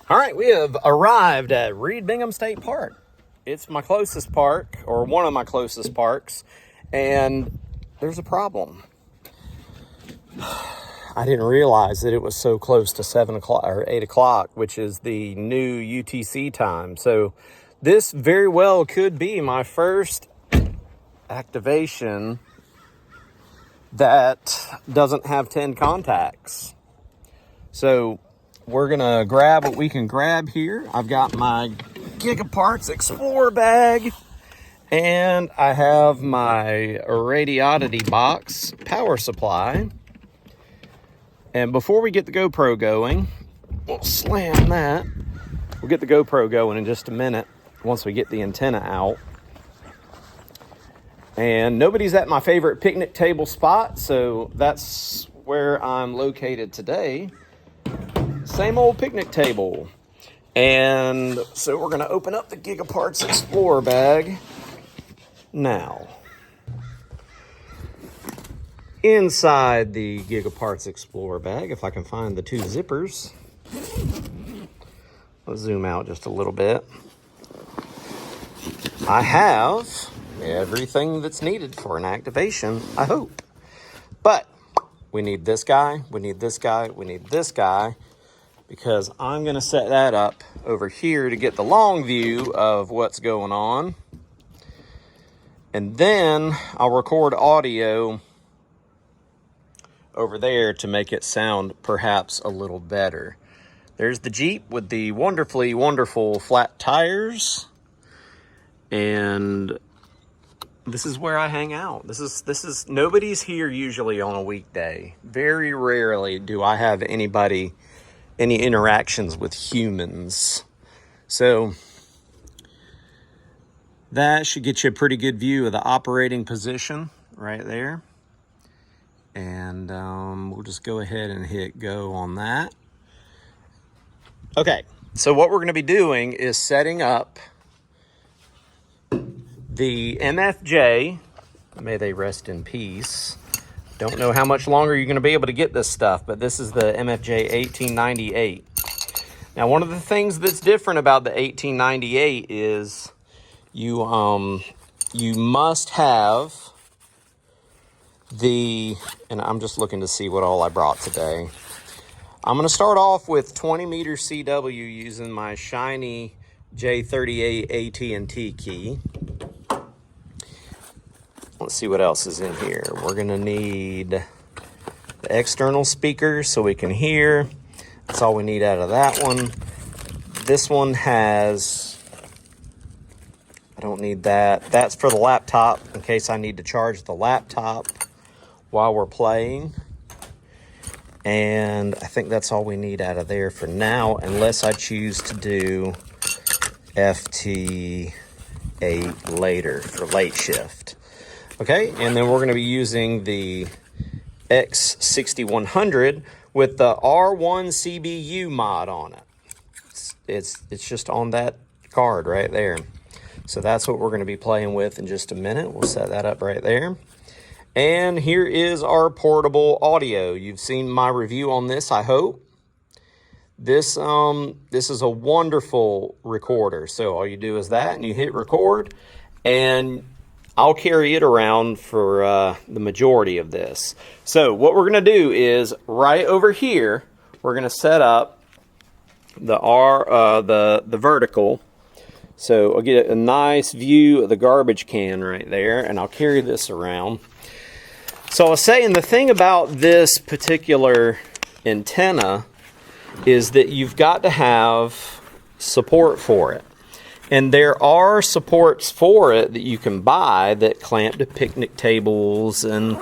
All right, we have arrived at Reed Bingham State Park. It's my closest park, or one of my closest parks, and there's a problem. I didn't realize that it was so close to 7 o'clock or 8 o'clock, which is the new UTC time. So this very well could be my first activation that doesn't have 10 contacts. So we're gonna grab what we can grab here. I've got my Gigaparts Explorer bag, and I have my Radiodity box power supply. And before we get the GoPro going, we'll slam that. We'll get the GoPro going in just a minute once we get the antenna out. And nobody's at my favorite picnic table spot, so that's where I'm located today. Same old picnic table. And so we're gonna open up the Gigaparts Explorer bag now. Inside the Gigaparts Explorer bag, if I can find the two zippers. Let's zoom out just a little bit. I have everything that's needed for an activation, I hope. But we need this guy, we need this guy, we need this guy, because I'm gonna set that up over here to get the long view of what's going on. And then I'll record audio over there to make it sound perhaps a little better. There's the Jeep with the wonderfully wonderful flat tires. And this is where I hang out. This is nobody's here usually on a weekday. Very rarely do I have any interactions with humans. So that should get you a pretty good view of the operating position right there. And we'll just go ahead and hit go on that. Okay, so what we're gonna be doing is setting up the MFJ, may they rest in peace. Don't know how much longer you're gonna be able to get this stuff, but this is the MFJ-1898. Now, one of the things that's different about the 1898 is you must have and I'm just looking to see what all I brought today. I'm gonna start off with 20 meter CW using my shiny J38 AT&T key. Let's see what else is in here. We're gonna need the external speakers so we can hear. That's all we need out of that one. This one has, I don't need that. That's for the laptop in case I need to charge the laptop while we're playing. And I think that's all we need out of there for now, unless I choose to do FT8 later for late shift. Okay, and then we're going to be using the X6100 with the R1CBU mod on it. It's just on that card right there. So that's what we're going to be playing with in just a minute. We'll set that up right there. And here is our portable audio. You've seen my review on this, I hope. This is a wonderful recorder. So all you do is that, and you hit record, and I'll carry it around for the majority of this. So what we're gonna do is right over here, we're gonna set up the vertical. So I'll get a nice view of the garbage can right there, and I'll carry this around. So I was saying the thing about this particular antenna is that you've got to have support for it. And there are supports for it that you can buy that clamp to picnic tables and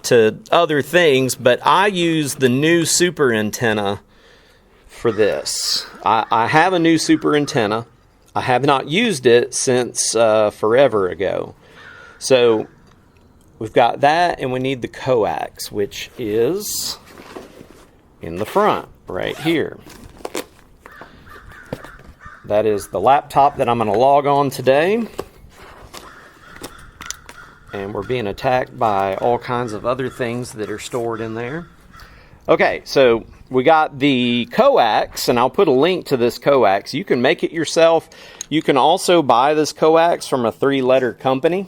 to other things, but I use the new super antenna for this. I have a new super antenna. I have not used it since forever ago. So we've got that, and we need the coax, which is in the front right here. That is the laptop that I'm going to log on today. And we're being attacked by all kinds of other things that are stored in there. Okay, so we got the coax, and I'll put a link to this coax. You can make it yourself. You can also buy this coax from a 3-letter company.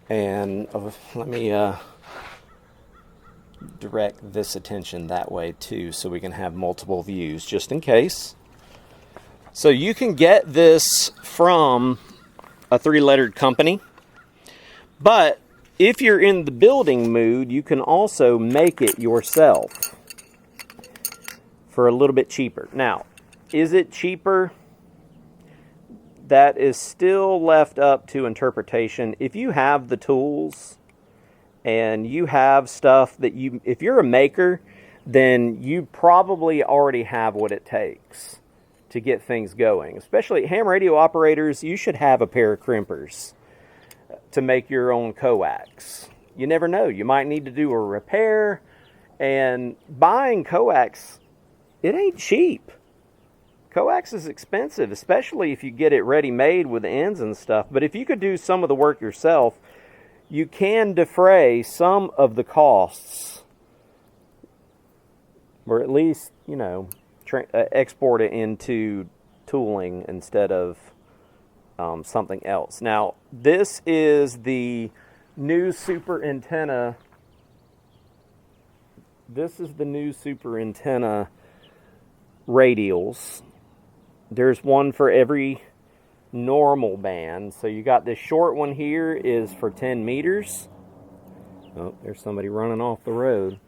And let me direct this attention that way too, so we can have multiple views just in case. So you can get this from a 3-lettered company, but if you're in the building mood, you can also make it yourself for a little bit cheaper. Now, is it cheaper? That is still left up to interpretation. If you have the tools and you have stuff that if you're a maker, then you probably already have what it takes to get things going. Especially ham radio operators, you should have a pair of crimpers to make your own coax. You never know. You might need to do a repair, and buying coax, it ain't cheap. Coax is expensive, especially if you get it ready-made with ends and stuff. But if you could do some of the work yourself, you can defray some of the costs, or at least, you know, export it into tooling instead of something else. Now, this is the new super antenna. This is the new super antenna radials. There's one for every normal band. So you got this short one here is for 10 meters. Oh, there's somebody running off the road.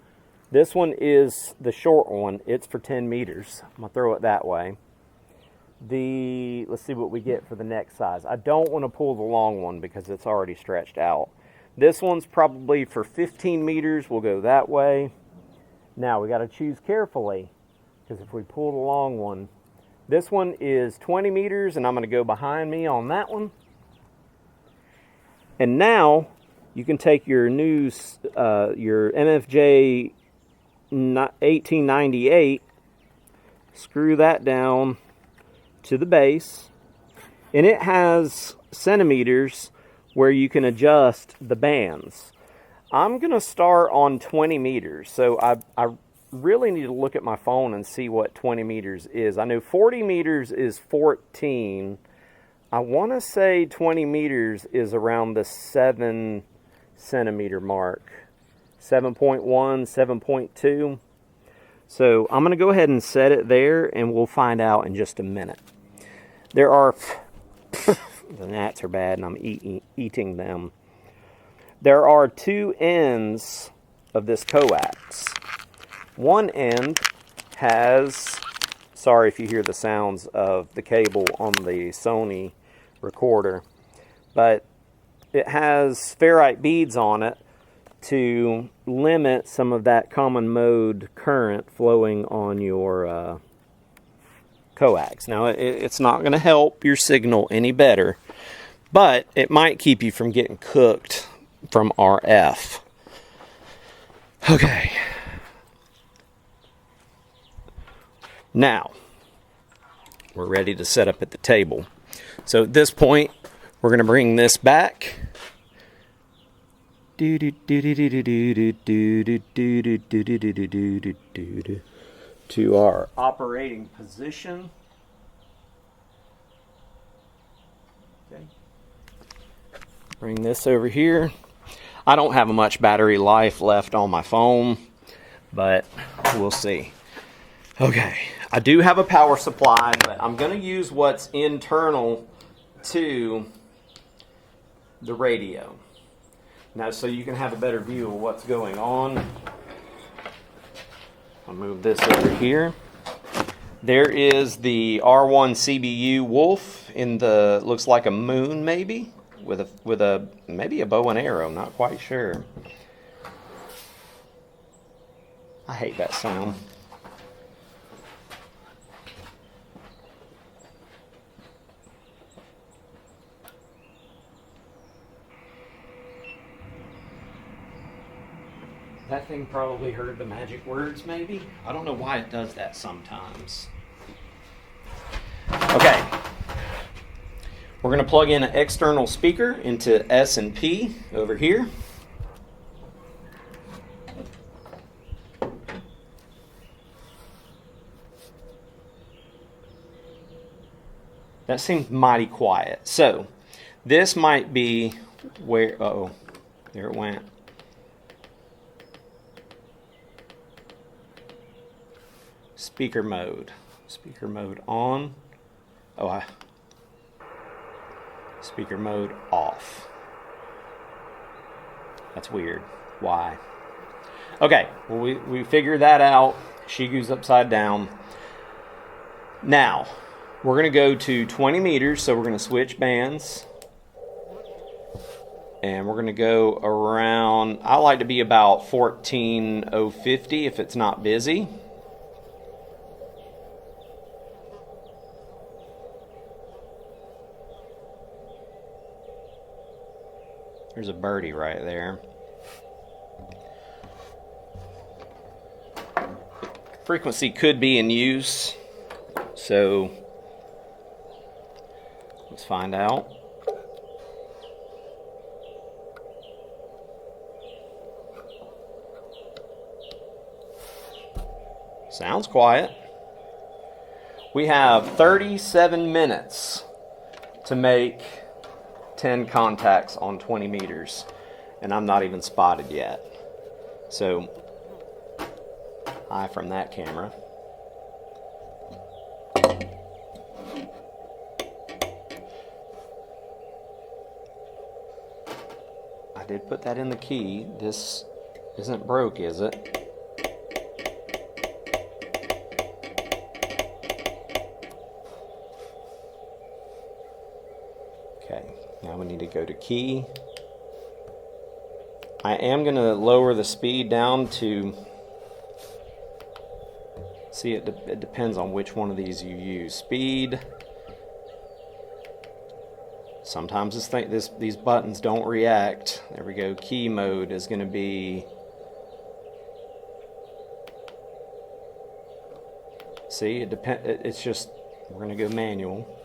This one is the short one. It's for 10 meters. I'm going to throw it that way. Let's see what we get for the next size. I don't want to pull the long one because it's already stretched out. This one's probably for 15 meters. We'll go that way. Now we got to choose carefully, because if we pull the long one, this one is 20 meters, and I'm going to go behind me on that one. And now you can take your new your MFJ 1898, screw that down to the base, and it has centimeters where you can adjust the bands. I'm going to start on 20 meters, so I really need to look at my phone and see what 20 meters is. I know 40 meters is 14. I want to say 20 meters is around the 7 centimeter mark. 7.1, 7.2. So I'm going to go ahead and set it there, and we'll find out in just a minute. There are, the gnats are bad and I'm eating them. There are 2 ends of this coax. One end has, sorry if you hear the sounds of the cable on the Sony recorder, but it has ferrite beads on it to limit some of that common mode current flowing on your coax. Now, it's not going to help your signal any better, but it might keep you from getting cooked from RF. Okay. Now, we're ready to set up at the table. So at this point, we're going to bring this back to our operating position. Okay. Bring this over here. I don't have much battery life left on my phone, but we'll see. Okay, I do have a power supply, but I'm going to use what's internal to the radio. Now, so you can have a better view of what's going on, I'll move this over here. There is the R1CBU Wolf in the, looks like a moon maybe, with a maybe a bow and arrow, not quite sure. I hate that sound. That thing probably heard the magic words, maybe? I don't know why it does that sometimes. Okay. We're going to plug in an external speaker into S&P over here. That seems mighty quiet. So this might be where, uh-oh, there it went. Speaker mode on. Oh, speaker mode off. That's weird. Why? Okay, well, we figured that out. Xiegu's upside down. Now, we're going to go to 20 meters, so we're going to switch bands. And we're going to go around, I like to be about 14,050 if it's not busy. There's a birdie right there. Frequency could be in use, so let's find out. Sounds quiet. We have 37 minutes to make 10 contacts on 20 meters, and I'm not even spotted yet. So, eye from that camera. I did put that in the key. This isn't broke, is it? Okay, now we need to go to key. I am going to lower the speed down to, see, it depends on which one of these you use. Speed. Sometimes these buttons don't react. There we go. Key mode is going to be, see, it's just, we're going to go manual.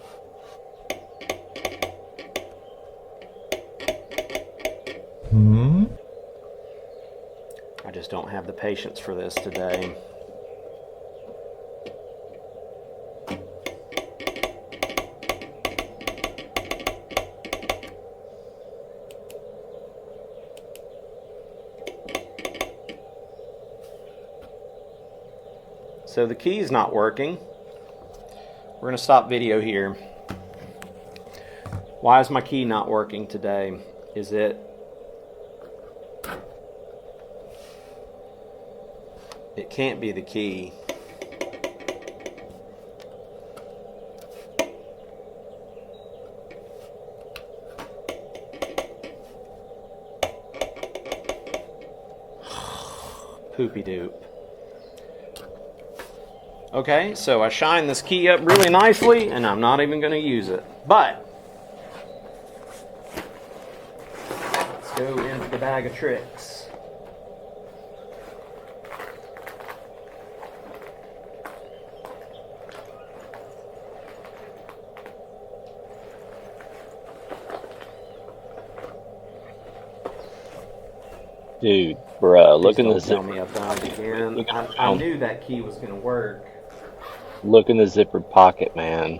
I just don't have the patience for this today. So the key is not working. We're going to stop video here. Why is my key not working today? Is it can't be the key. Poopy doop. Okay, so I shine this key up really nicely, and I'm not even going to use it. But let's go into the bag of tricks. Dude, bruh, look in the zipper. Tell me I found it again. I knew that key was going to work. Look in the zippered pocket, man.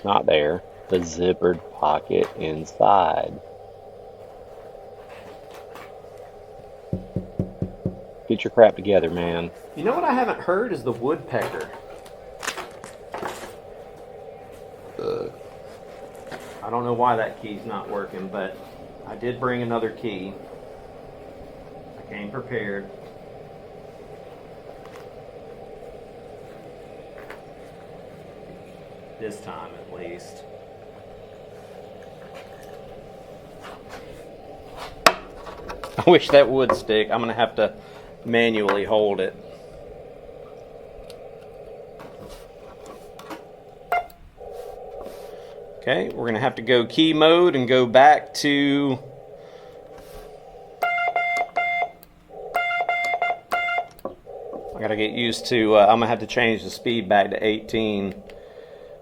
Not there. The zippered pocket inside. Get your crap together, man. You know what I haven't heard is the woodpecker. I don't know why that key's not working, but I did bring another key. I came prepared. This time, at least. I wish that would stick. I'm going to have to manually hold it. Okay, we're going to have to go key mode and go back to I got to get used to, I'm going to have to change the speed back to 18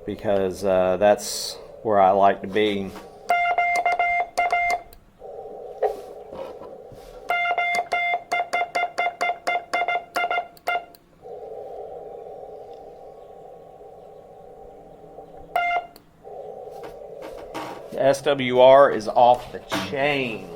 because that's where I like to be. SWR is off the chain.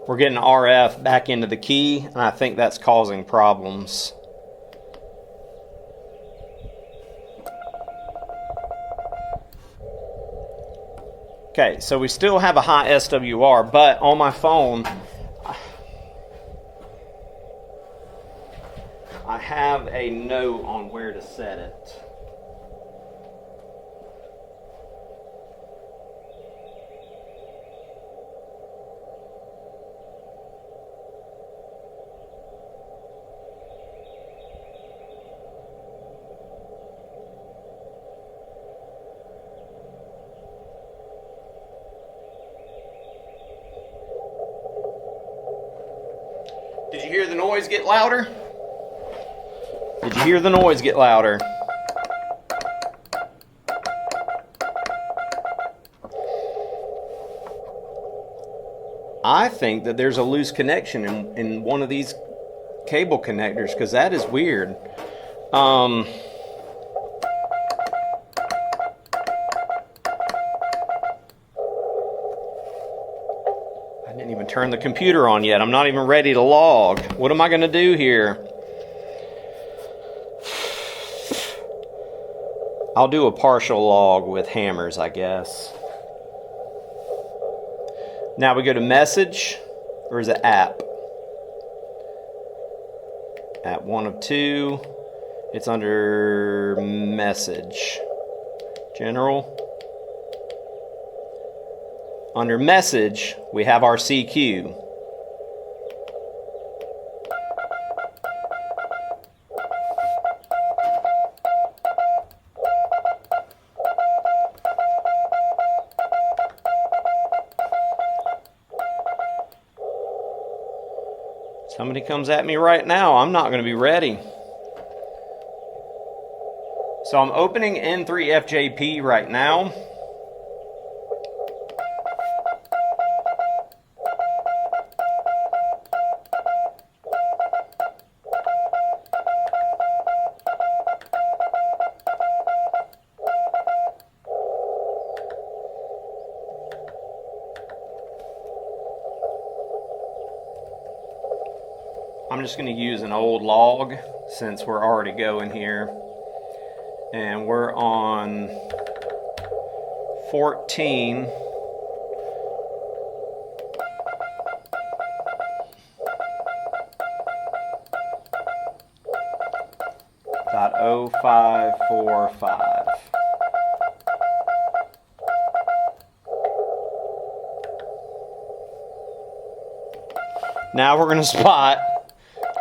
We're getting RF back into the key, and I think that's causing problems. Okay, so we still have a high SWR, but on my phone, I have a note on where to set it. Did you hear the noise get louder? Did you hear the noise get louder? I think that there's a loose connection in one of these cable connectors, because that is weird. I didn't even turn the computer on yet. I'm not even ready to log. What am I going to do here? I'll do a partial log with hammers, I guess. Now we go to message, or is it app? App 1 of 2. It's under message. General. Under message, we have our CQ. Somebody comes at me right now, I'm not going to be ready. So I'm opening N3FJP right now. I'm just going to use an old log since we're already going here. And we're on 14. .0545. Now we're going to spot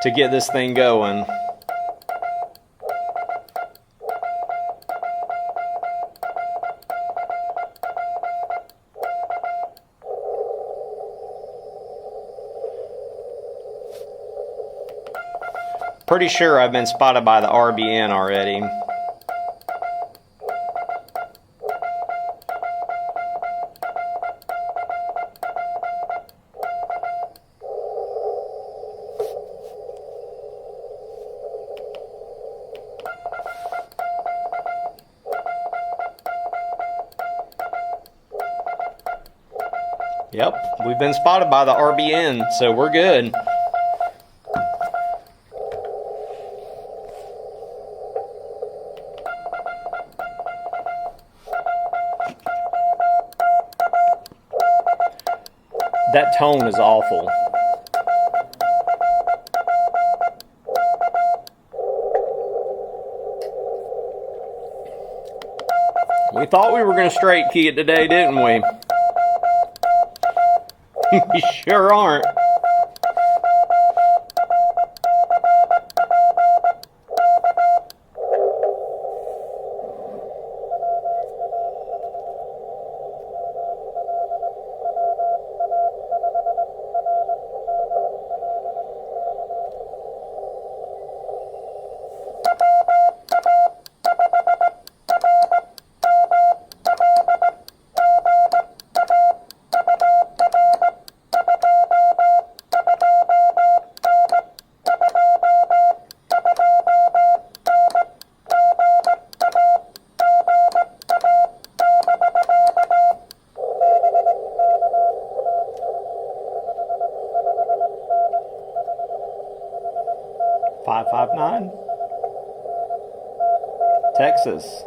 to get this thing going. Pretty sure I've been spotted by the RBN already. Yep, we've been spotted by the RBN, so we're good. That tone is awful. We thought we were going to straight key it today, didn't we? We sure aren't. Texas.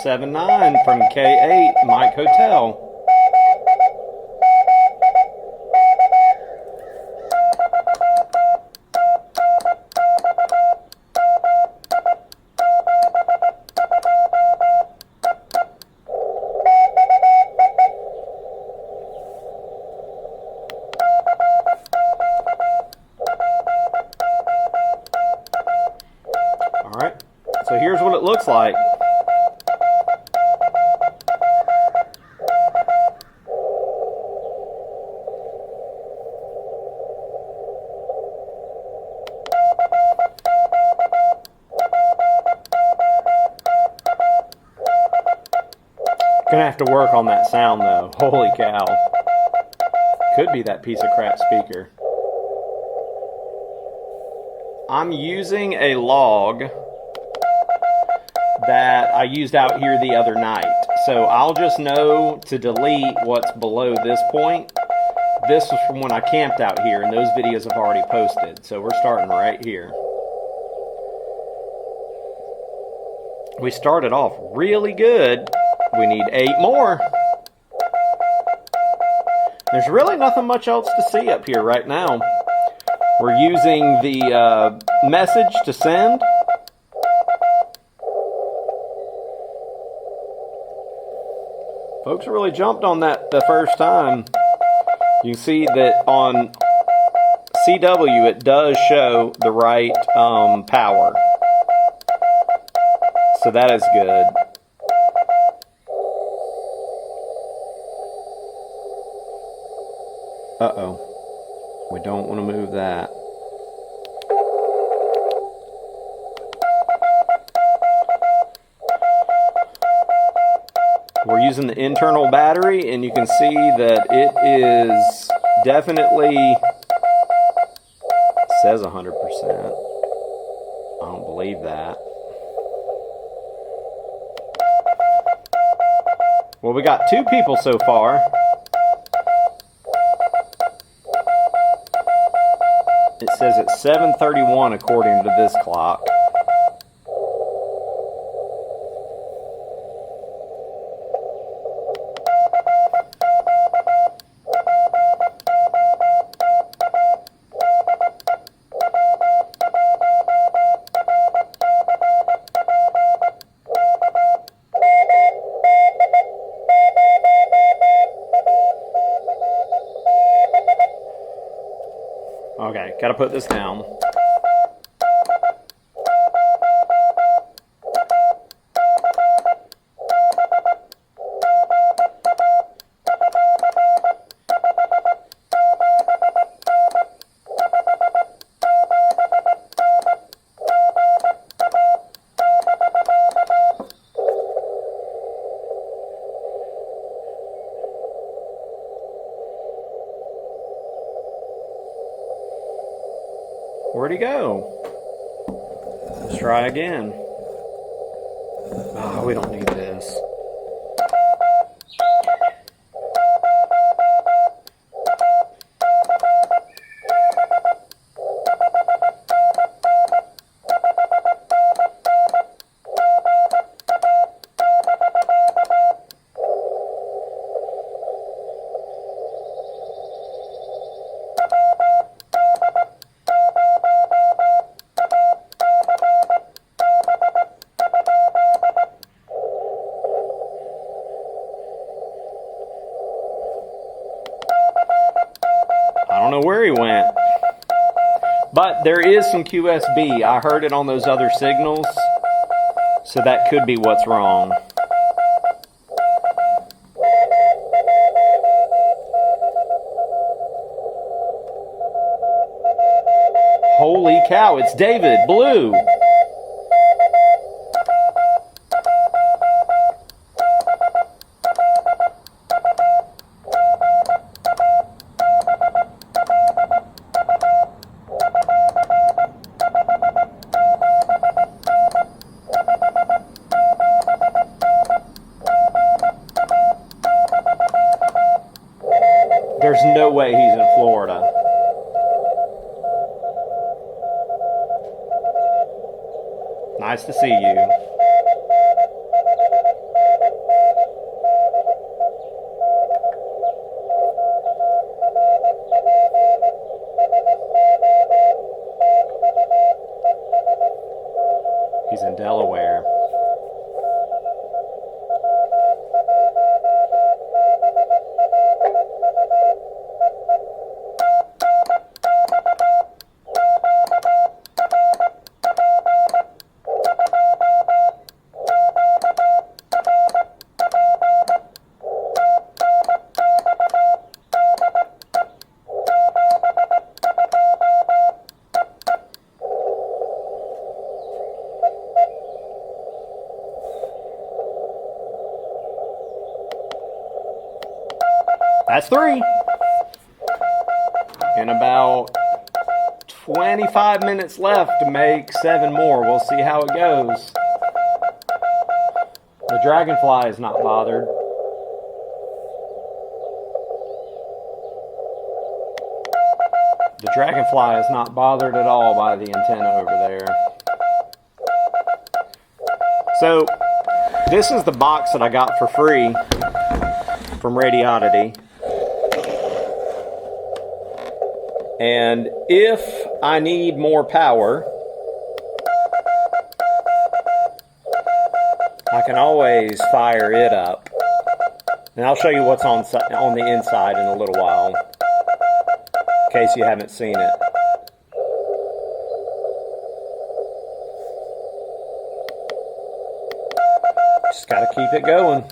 .79 from K8 Mike Hotel. All right, so here's what it looks like. Gonna have to work on that sound though. Holy cow. Could be that piece of crap speaker. I'm using a log that I used out here the other night. So I'll just know to delete what's below this point. This was from when I camped out here, and those videos have already posted. So we're starting right here. We started off really good. We need 8 more. There's really nothing much else to see up here right now. We're using the message to send. Folks really jumped on that the first time. You can see that on CW it does show the right power. So that is good. Uh-oh. We don't want to move that. We're using the internal battery, and you can see that it is definitely, says 100%. I don't believe that. Well, we got 2 people so far. It says it's 7:31 according to this clock. Okay, gotta put this down. Where'd he go? Let's try again. Oh, we don't need this. But there is some QSB. I heard it on those other signals. So that could be what's wrong. Holy cow, it's David Blue. There's no way he's in Florida. Nice to see you. He's in Delaware. That's 3. And about 25 minutes left to make 7 more. We'll see how it goes. The dragonfly is not bothered. The dragonfly is not bothered at all by the antenna over there. So, this is the box that I got for free from Radioddity. And if I need more power, I can always fire it up. And I'll show you what's on the inside in a little while, in case you haven't seen it. Just gotta keep it going.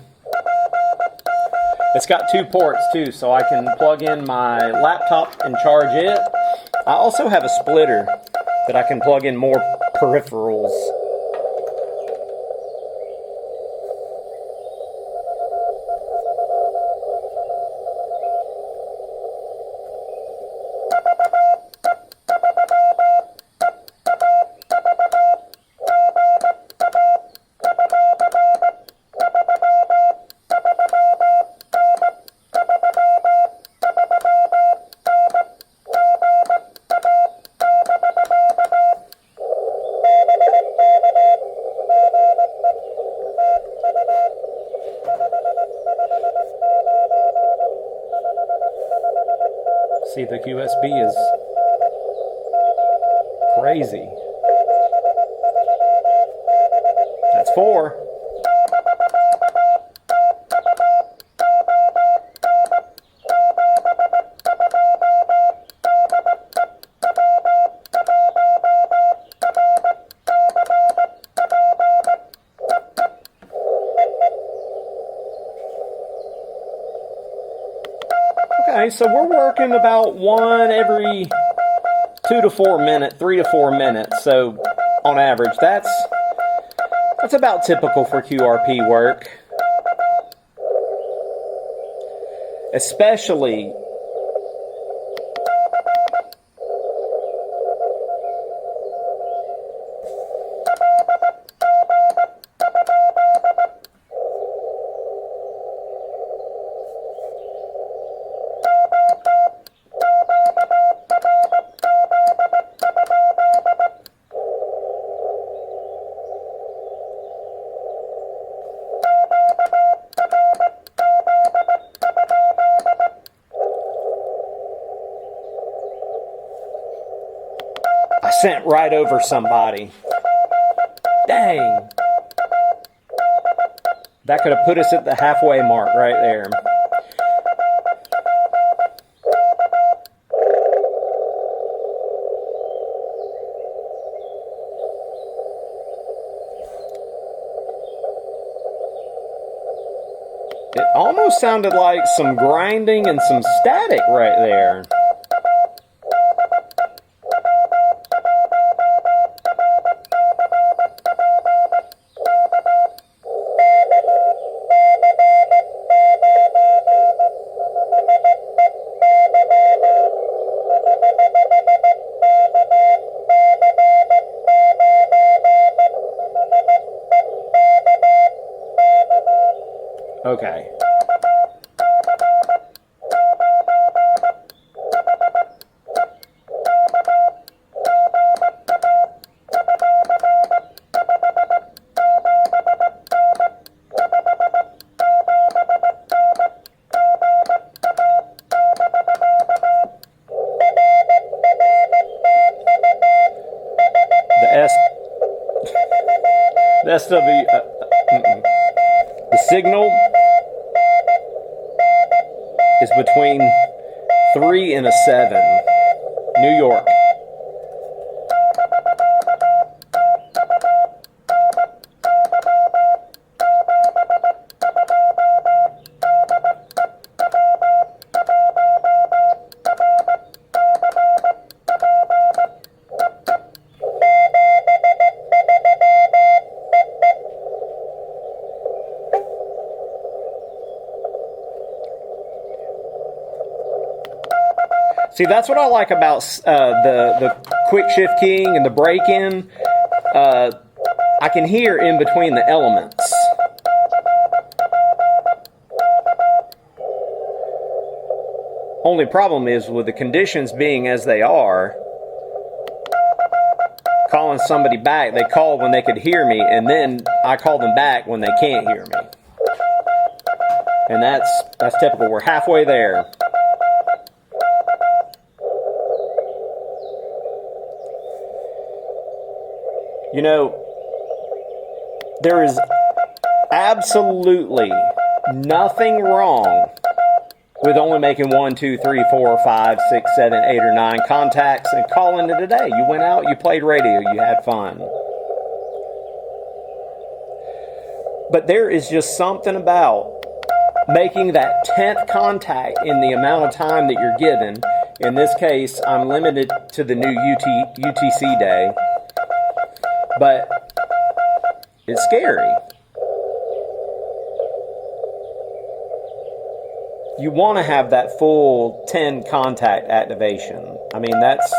It's got 2 ports too, so I can plug in my laptop and charge it. I also have a splitter that I can plug in more peripherals. See, the QSB is crazy. That's 4. Okay, so we're working about 1 every 2 to 4 minutes, 3 to 4 minutes. So on average, that's about typical for QRP work. Especially sent right over somebody. Dang. That could have put us at the halfway mark right there. Almost sounded like some grinding and some static right there. Okay. The SW, the signal is between 3 and a 7. New York. See, that's what I like about the quick shift keying and the break-in. I can hear in between the elements. Only problem is with the conditions being as they are, calling somebody back, they call when they could hear me, and then I call them back when they can't hear me. And that's typical. We're halfway there. You know, there is absolutely nothing wrong with only making 1, 2, 3, 4, 5, 6, 7, 8, or 9 contacts and calling it a day. You went out, you played radio, you had fun. But there is just something about making that 10th contact in the amount of time that you're given. In this case, I'm limited to the new UTC day. But it's scary. You want to have that full 10 contact activation. I mean, that's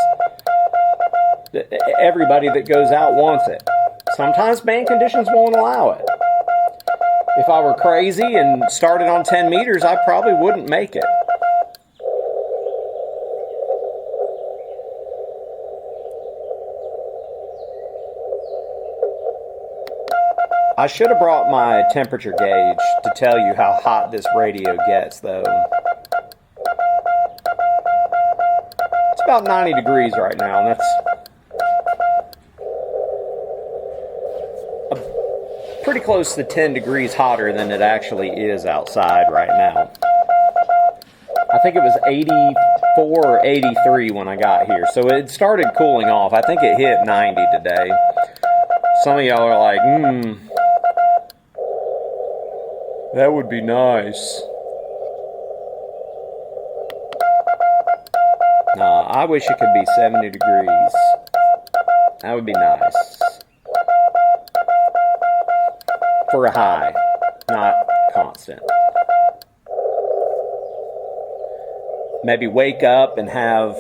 everybody that goes out wants it. Sometimes band conditions won't allow it. If I were crazy and started on 10 meters, I probably wouldn't make it. I should have brought my temperature gauge to tell you how hot this radio gets, though. It's about 90 degrees right now, and that's pretty close to 10 degrees hotter than it actually is outside right now. I think it was 84 or 83 when I got here, so it started cooling off. I think it hit 90 today. Some of y'all are like, that would be nice. Nah, I wish it could be 70 degrees. That would be nice. For a high, not constant. Maybe wake up and have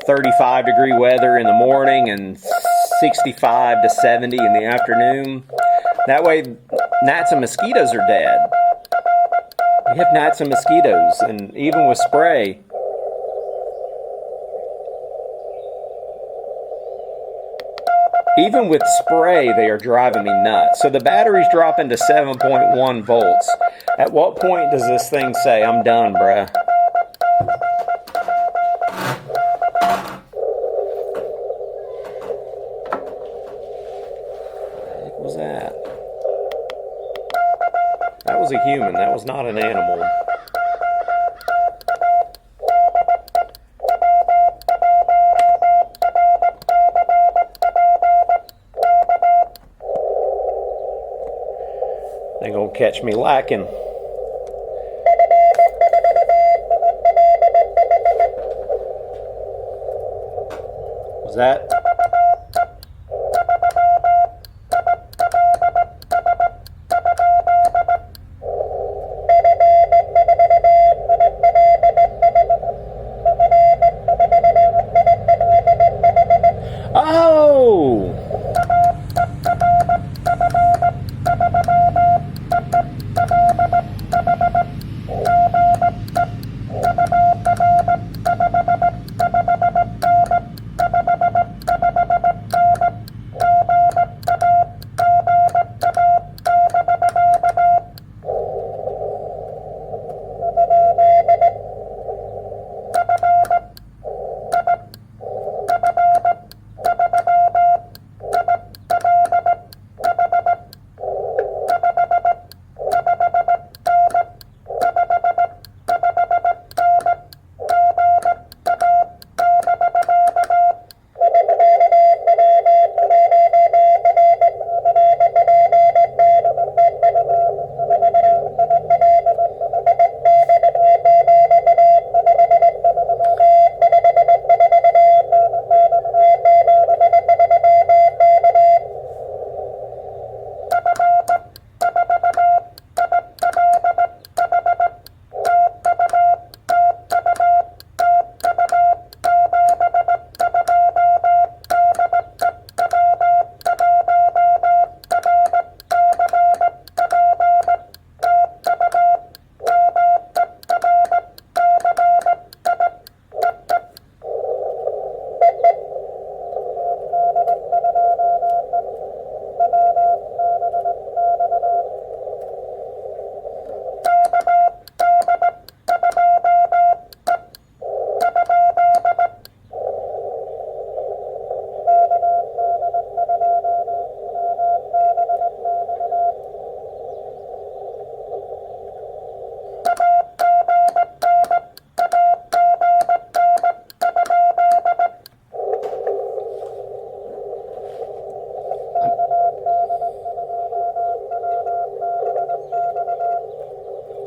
35-degree weather in the morning and 65 to 70 in the afternoon. That way, gnats and mosquitoes are dead. We have gnats and mosquitoes, and even with spray, they are driving me nuts. So the battery's dropping to 7.1 volts. At what point does this thing say, I'm done, bruh? What was that? That was a human. That was not an animal. They gonna catch me lacking. Is that... Oh!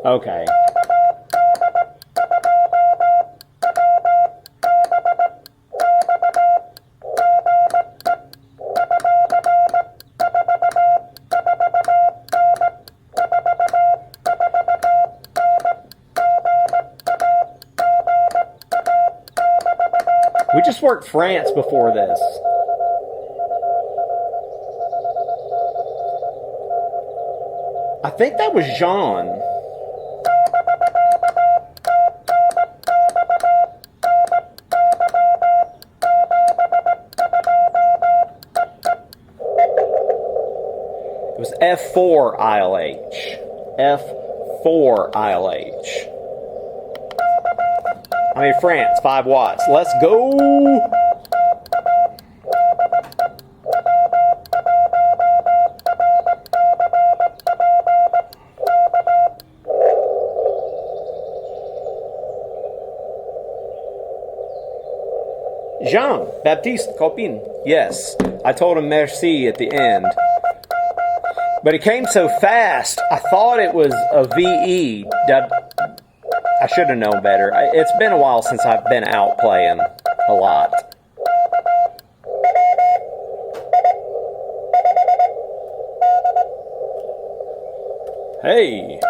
Okay. We just worked France before this. I think that was Jean. It was F4 ILH. F4 ILH. I mean, France, 5 watts. Let's go! Jean-Baptiste Copin. Yes, I told him merci at the end. But it came so fast, I thought it was a VE. I should have known better. It's been a while since I've been out playing a lot. Hey!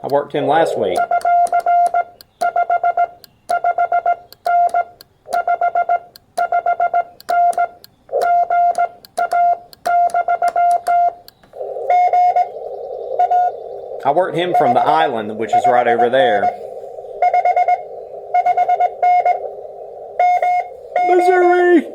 I worked him last week. I worked him from the island, which is right over there. Missouri!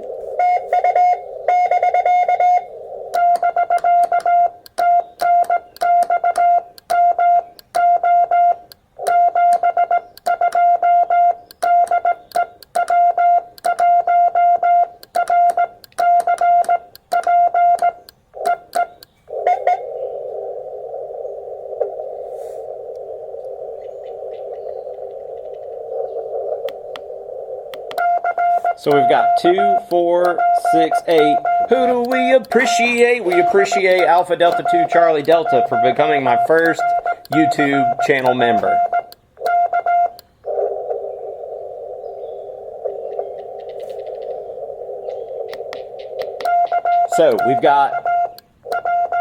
So we've got 2, 4, 6, 8. Who do we appreciate? We appreciate Alpha Delta 2 Charlie Delta for becoming my first YouTube channel member. So we've got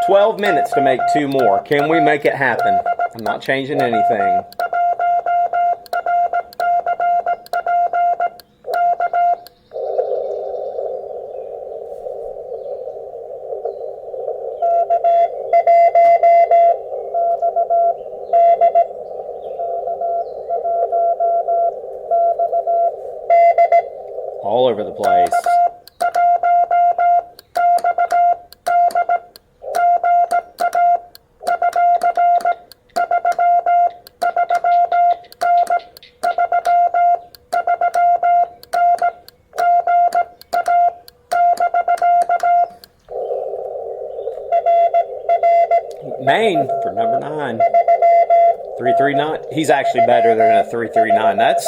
12 minutes to make 2 more. Can we make it happen? I'm not changing anything. All over the place. Main for number 9. 339. He's actually better than a 339. That's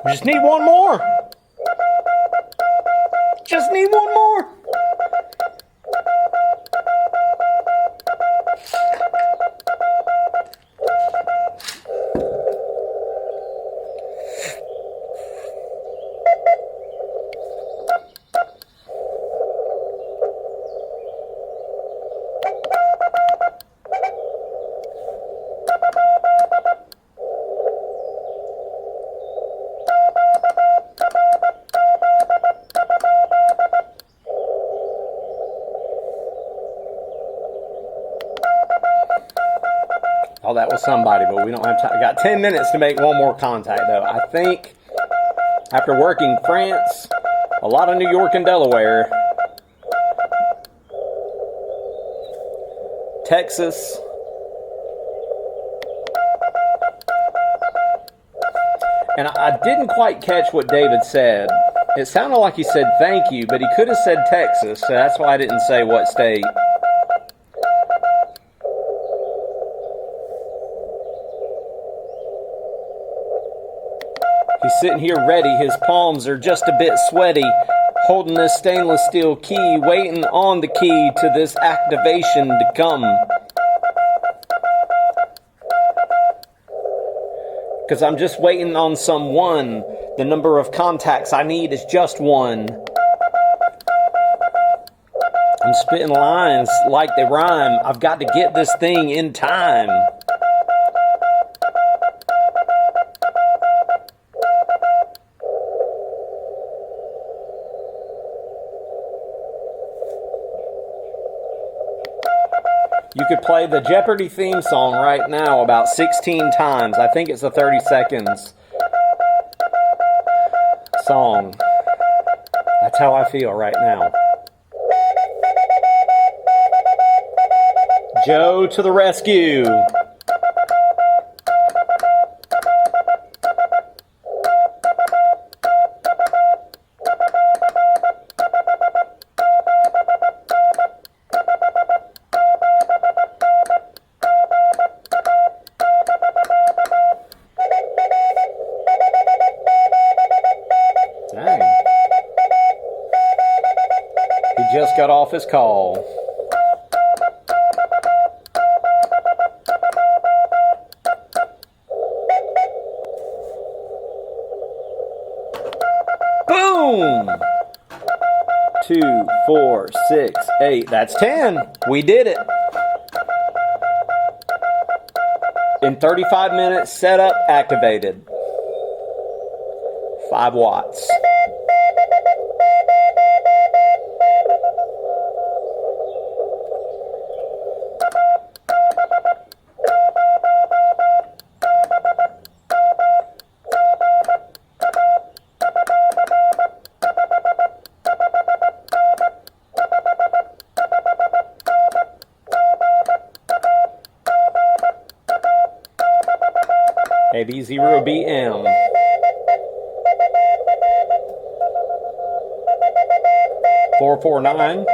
we just need one more. Just need one more. Oh, that was somebody, but we don't have time. I got 10 minutes to make one more contact, though. I think after working France, a lot of New York and Delaware, Texas, and I didn't quite catch what David said. It sounded like he said thank you, but he could have said Texas, so that's why I didn't say what state. He's sitting here ready. His palms are just a bit sweaty, holding this stainless steel key, waiting on the key to this activation to come. Because I'm just waiting on someone. The number of contacts I need is just 1. I'm spitting lines like they rhyme. I've got to get this thing in time. You could play the Jeopardy theme song right now about 16 times. I think it's a 30 seconds song. That's how I feel right now. Joe to the rescue. Just got off his call. Boom! 2, 4, 6, 8. That's 10. We did it. In 35 minutes, setup activated. 5 watts. AB0BM. .449,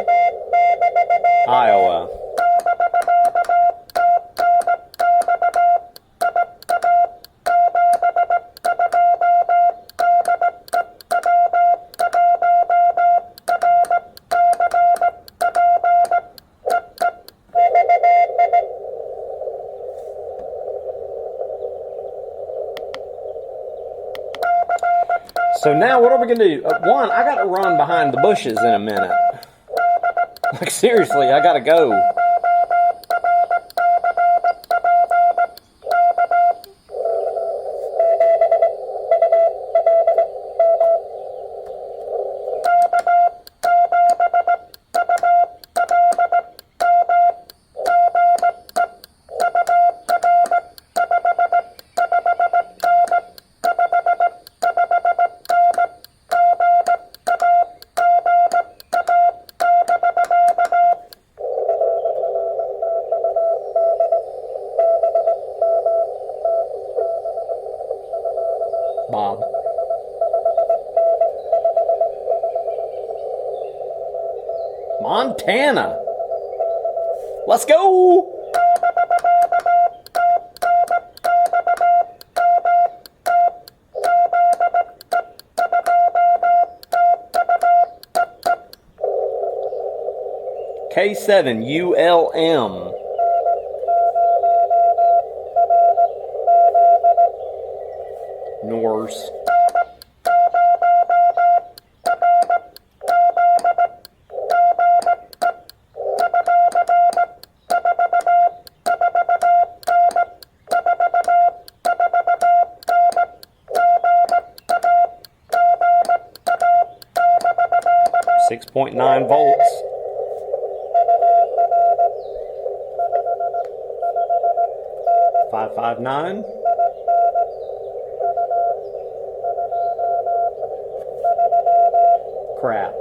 Iowa. So now what are we going to do? One, I got to run behind the bushes in a minute. Like seriously, I got to go. Bob. Montana. Let's go. K7 ULM. Norse. .9 volts. .559. Crap.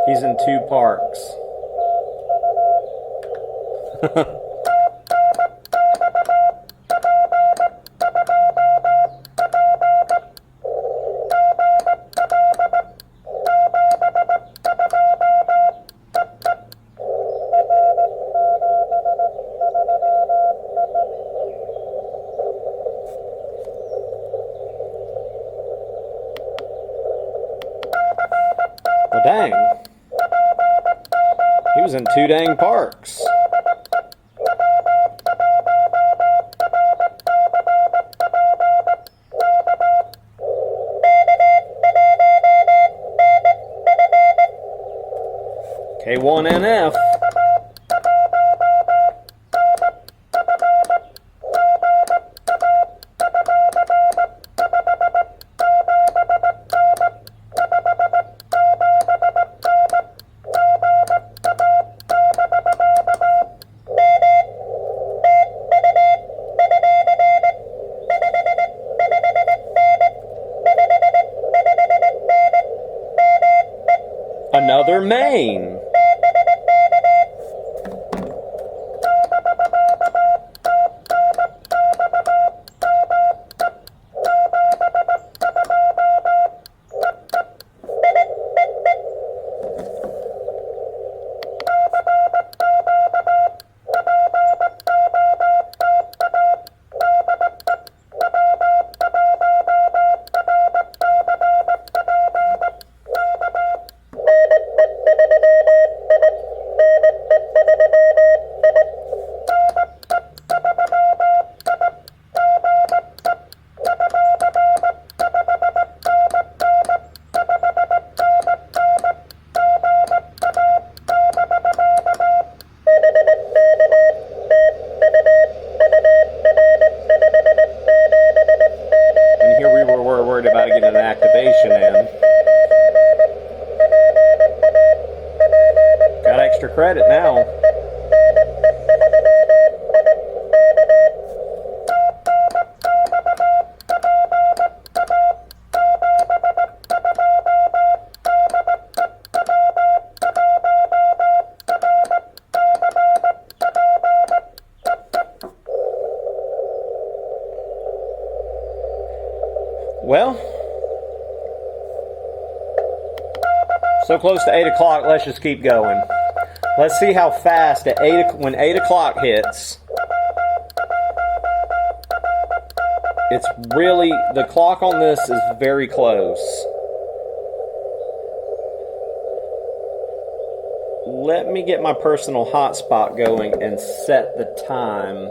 He's in 2 parks. Well, dang. He was in 2 dang parks. K1NF. Another main. About to get an activation in. Got extra credit now. Well, so close to 8 o'clock, let's just keep going. Let's see how fast at when 8 o'clock hits. It's really, the clock on this is very close. Let me get my personal hotspot going and set the time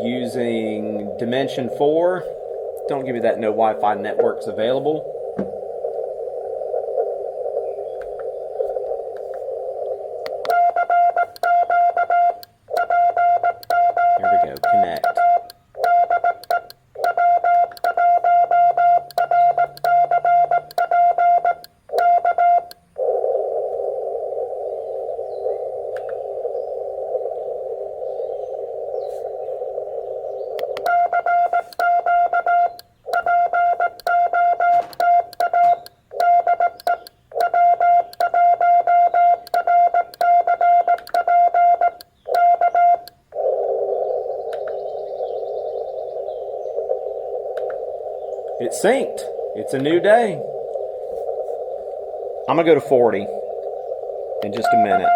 using Dimension 4. Don't give me that no Wi-Fi networks available. There we go, connect. It's synced. It's a new day. I'm going to go to 40 in just a minute.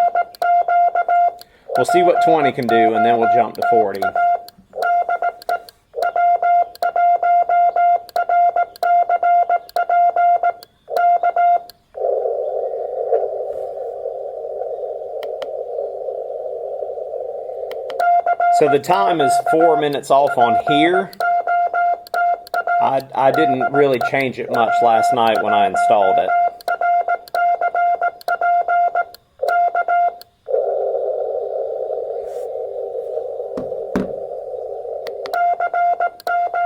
We'll see what 20 can do, and then we'll jump to 40. So the time is 4 minutes off on here. I didn't really change it much last night when I installed it.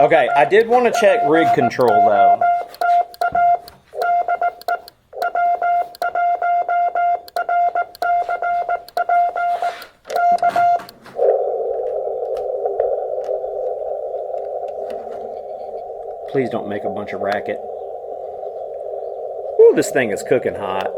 Okay, I did want to check rig control though. Please don't make a bunch of racket. Ooh, this thing is cooking hot.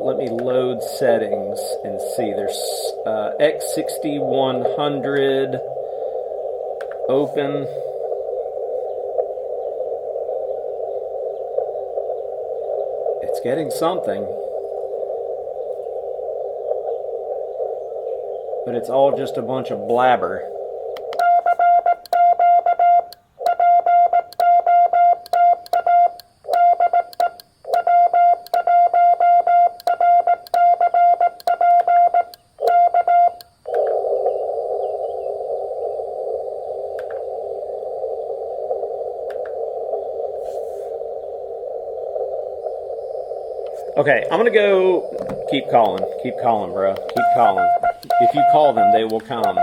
Let me load settings and see. There's X6100 open. It's getting something, but it's all just a bunch of blabber. Okay, I'm gonna go. Keep calling, bro. Keep calling. If you call them, they will come.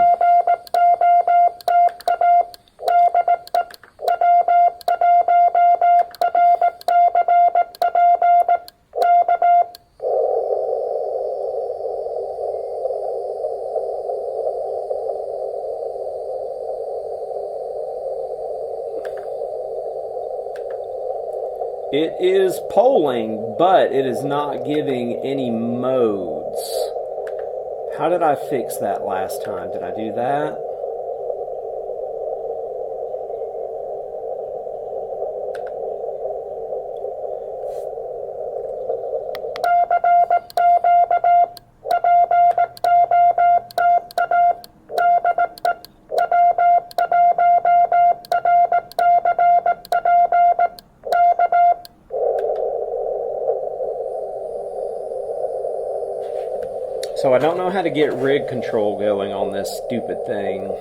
It is polling, but it is not giving any modes. How did I fix that last time? Did I do that? So I don't know how to get rig control going on this stupid thing.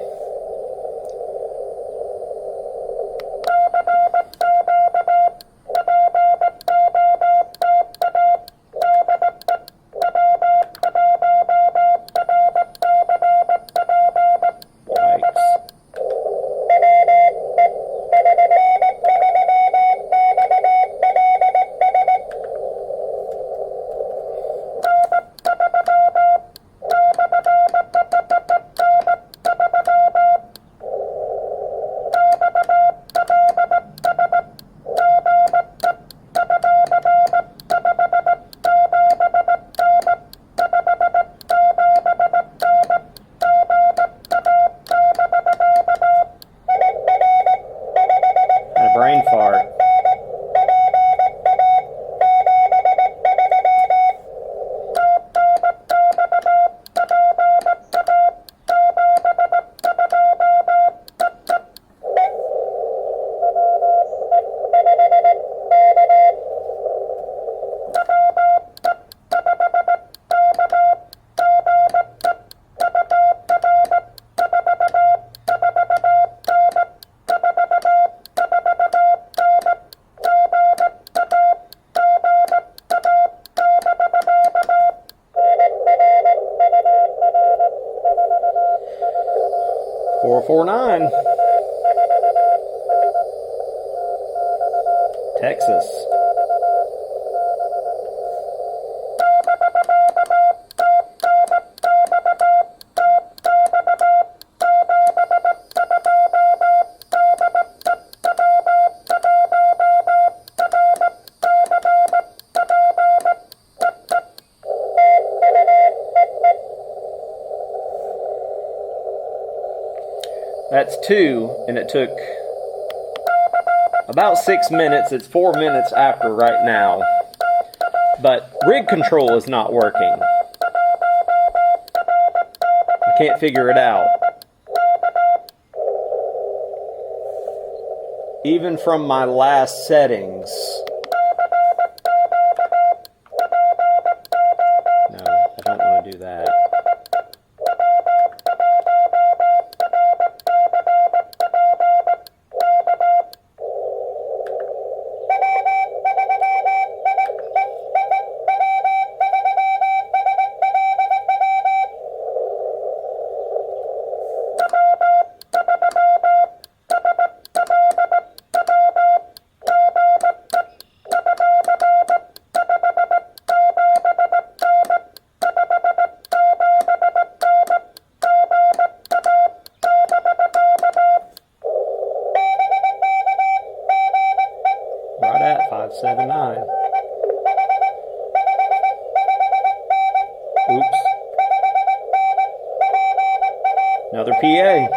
449. Texas. That's 2, and it took about 6 minutes. It's 4 minutes after right now. But rig control is not working. I can't figure it out. Even from my last settings. No, I don't want to do that. Right at 579. Oops. Another PA.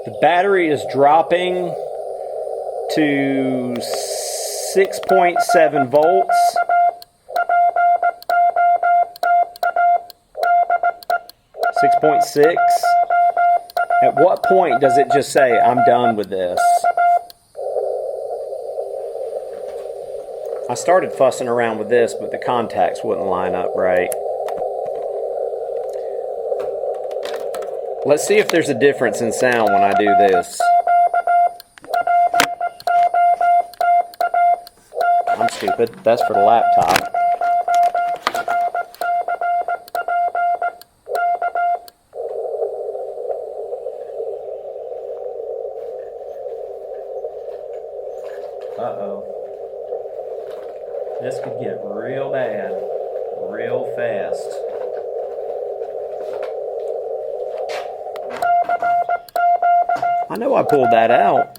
The battery is dropping to 6.7 volts. 6.6. At what point does it just say, I'm done with this? I started fussing around with this, but the contacts wouldn't line up right. Let's see if there's a difference in sound when I do this. I'm stupid. That's for the laptop. Uh-oh. This could get real bad, real fast. I know I pulled that out.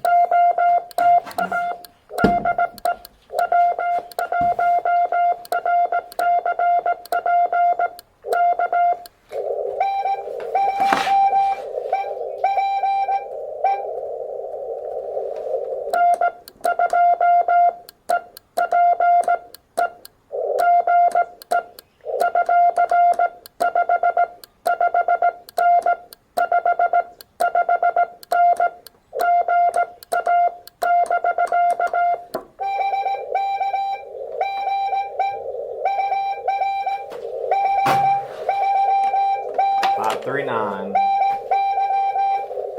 .39,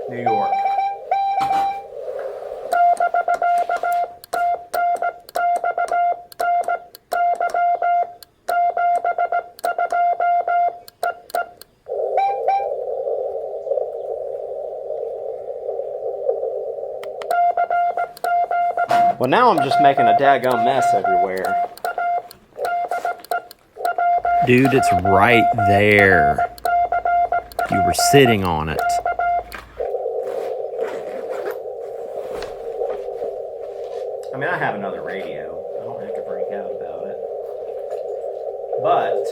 New York. Well, now I'm just making a daggum mess everywhere. Dude, it's right there. You were sitting on it. I mean, I have another radio. I don't have to freak out about it. But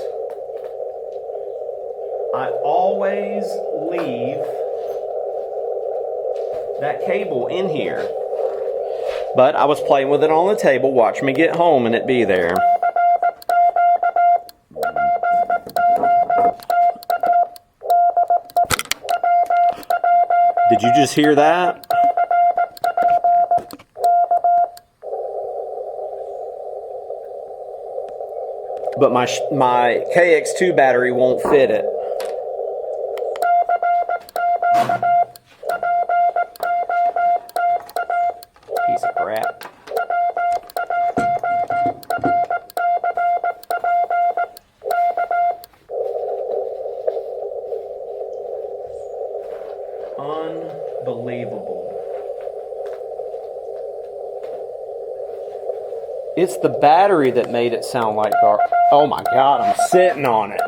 I always leave that cable in here. But I was playing with it on the table. Watch me get home and it be there. Did you just hear that? But my KX2 battery won't fit it. It's the battery that made it sound like garbage. Oh my God, I'm sitting on it.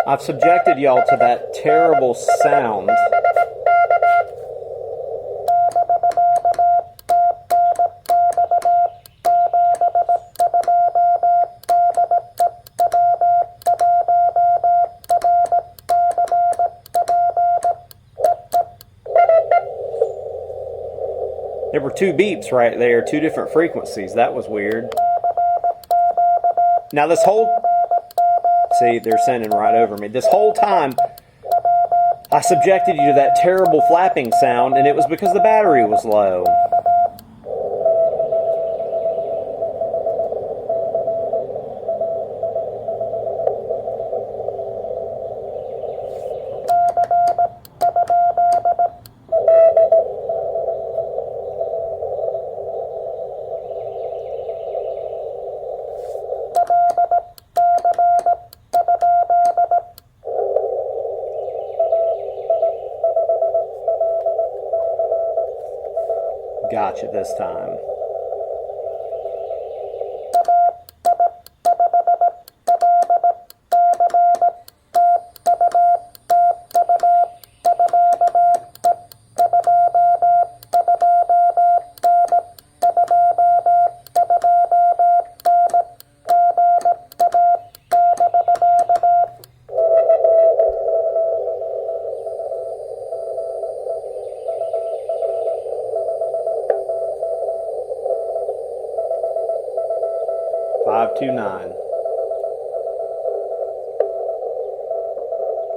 I've subjected y'all to that terrible sound. There were two beeps right there, two different frequencies. That was weird. Now this whole... See, they're sending right over me. This whole time, I subjected you to that terrible flapping sound, and it was because the battery was low. Gotcha this time.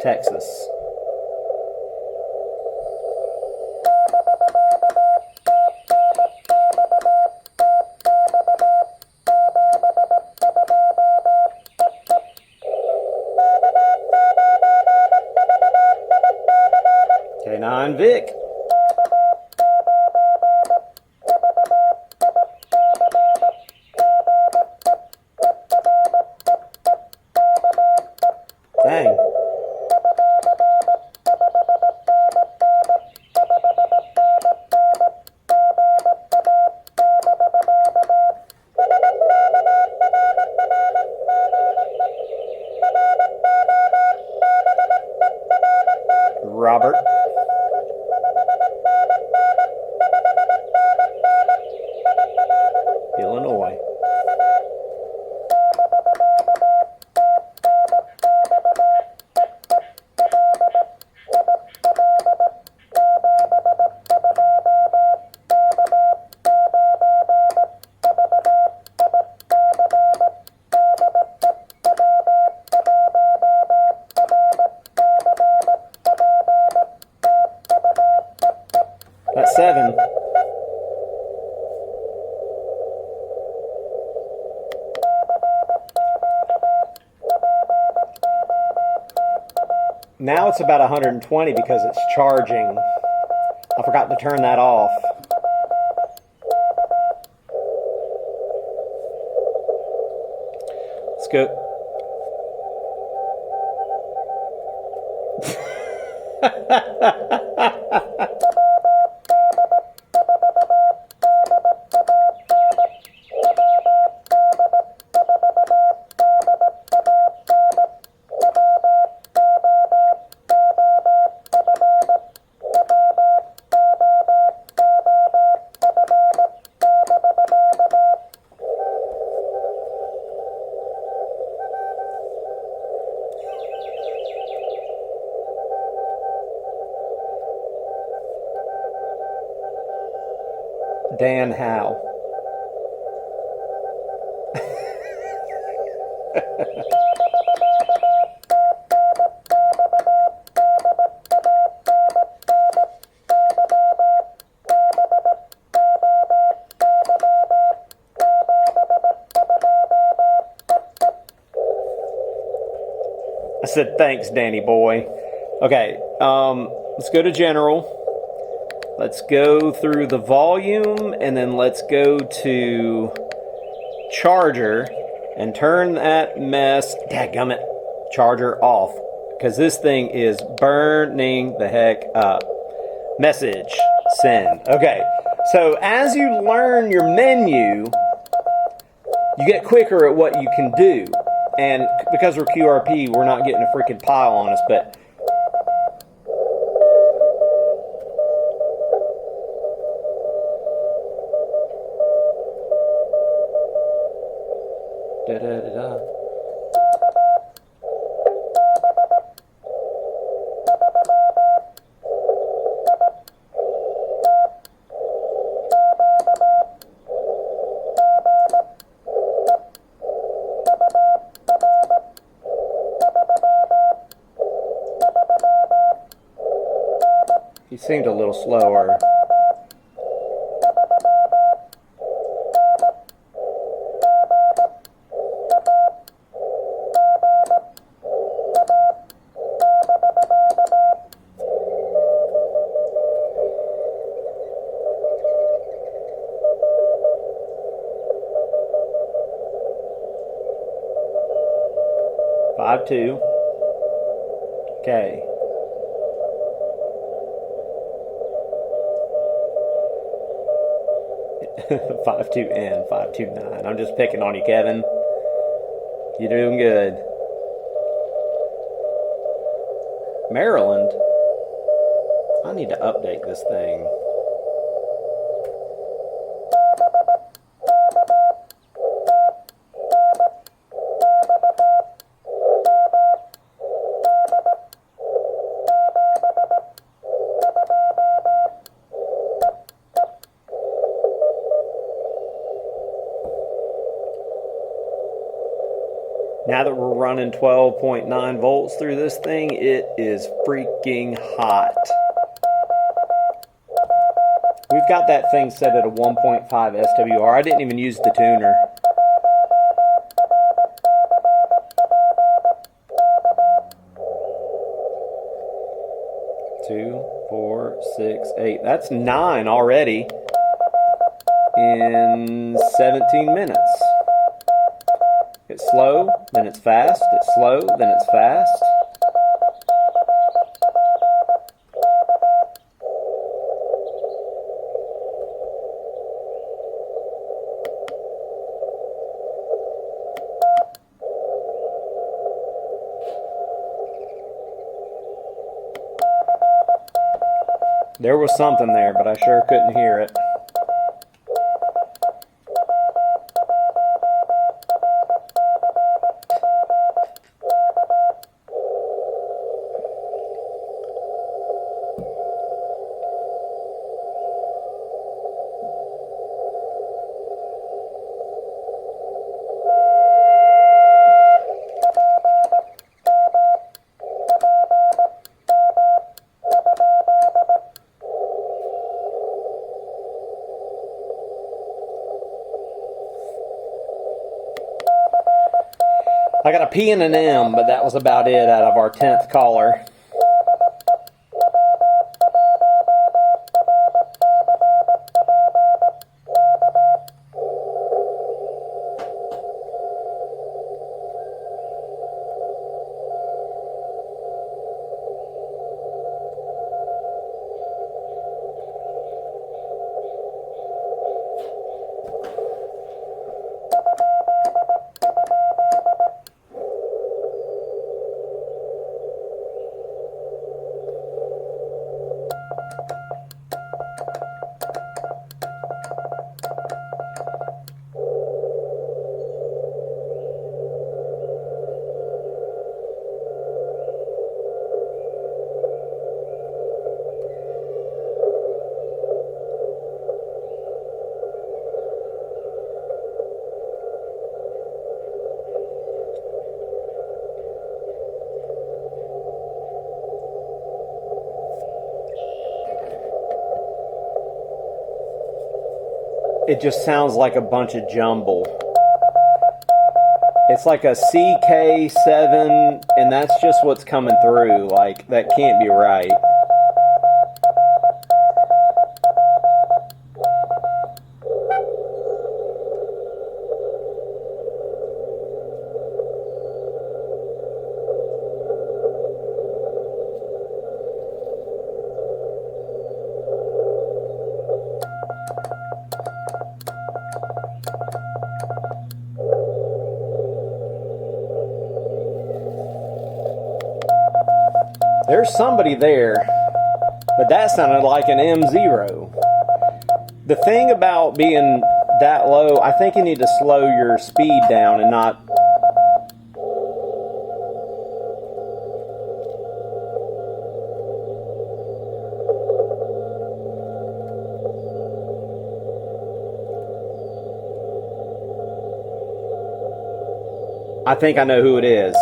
Texas. K9 Vic. Dang. Robert. Illinois. That's 7. Now it's about 120 because it's charging. I forgot to turn that off. Let's go. Dan Howe. I said, thanks, Danny boy. Okay, let's go to general. Let's go through the volume, and then let's go to charger and turn that mess, dadgummit, charger off. Because this thing is burning the heck up. Message, send. Okay, so as you learn your menu, you get quicker at what you can do. And because we're QRP, we're not getting a freaking pile on us, but da-da-da-da. He seemed a little slower. Five two. Okay. Five two N 529. I'm just picking on you, Kevin. You're doing good. Maryland. I need to update this thing. Now that we're running 12.9 volts through this thing, it is freaking hot. We've got that thing set at a 1.5 SWR. I didn't even use the tuner. Two, 4, 6, 8. That's 9 already in 17 minutes. It's slow, then it's fast. It's slow, then it's fast. There was something there, but I sure couldn't hear it. I got a P and an M, but that was about it out of our 10th caller. It just sounds like a bunch of jumble. It's like a CK7, and that's just what's coming through. Like, that can't be right. There's somebody there, but that sounded like an M0. The thing about being that low, I think you need to slow your speed down and not... I think I know who it is.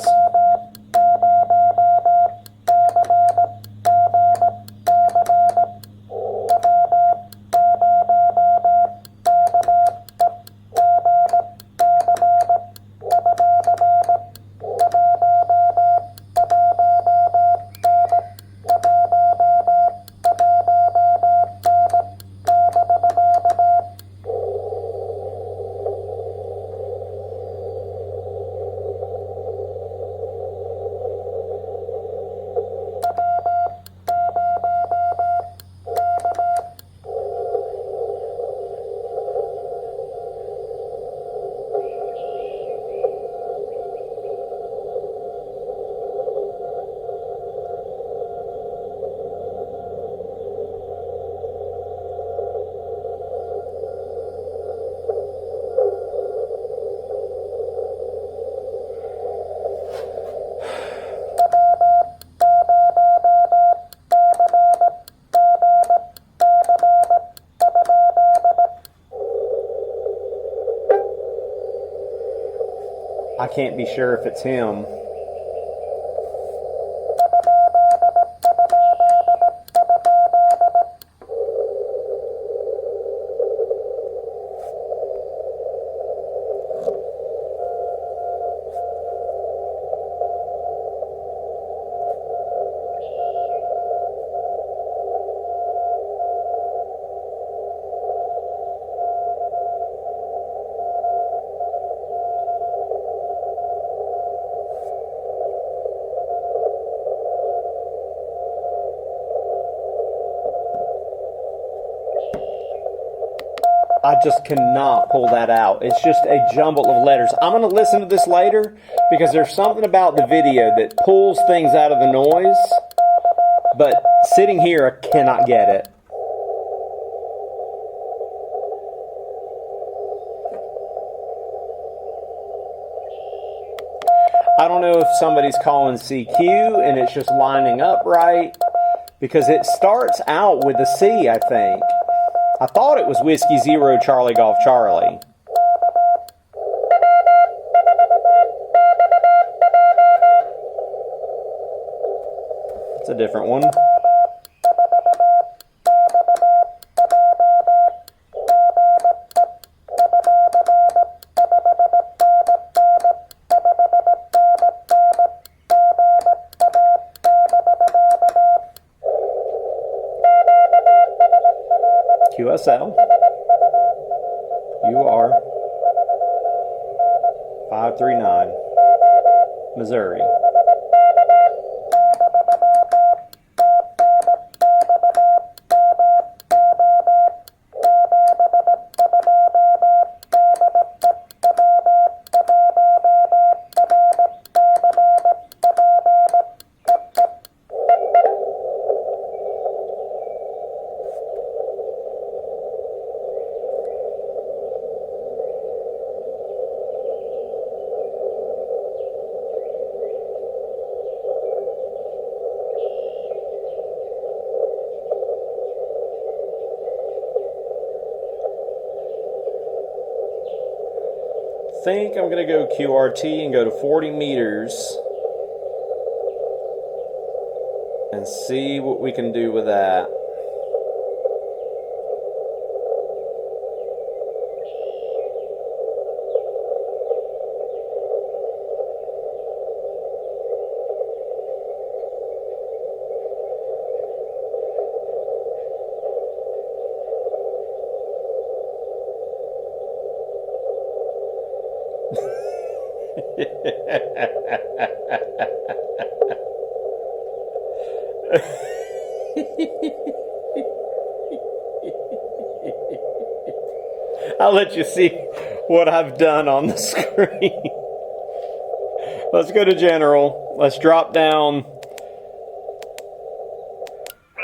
I can't be sure if it's him. I just cannot pull that out. It's just a jumble of letters. I'm going to listen to this later because there's something about the video that pulls things out of the noise, but sitting here, I cannot get it. I don't know if somebody's calling CQ and it's just lining up right, because it starts out with a C, I think. I thought it was Whiskey Zero Charlie Golf Charlie. It's a different one. QSL, UR 539, Missouri. I think I'm going to go QRT and go to 40 meters and see what we can do with that. I'll let you see what I've done on the screen. Let's go to general. Let's drop down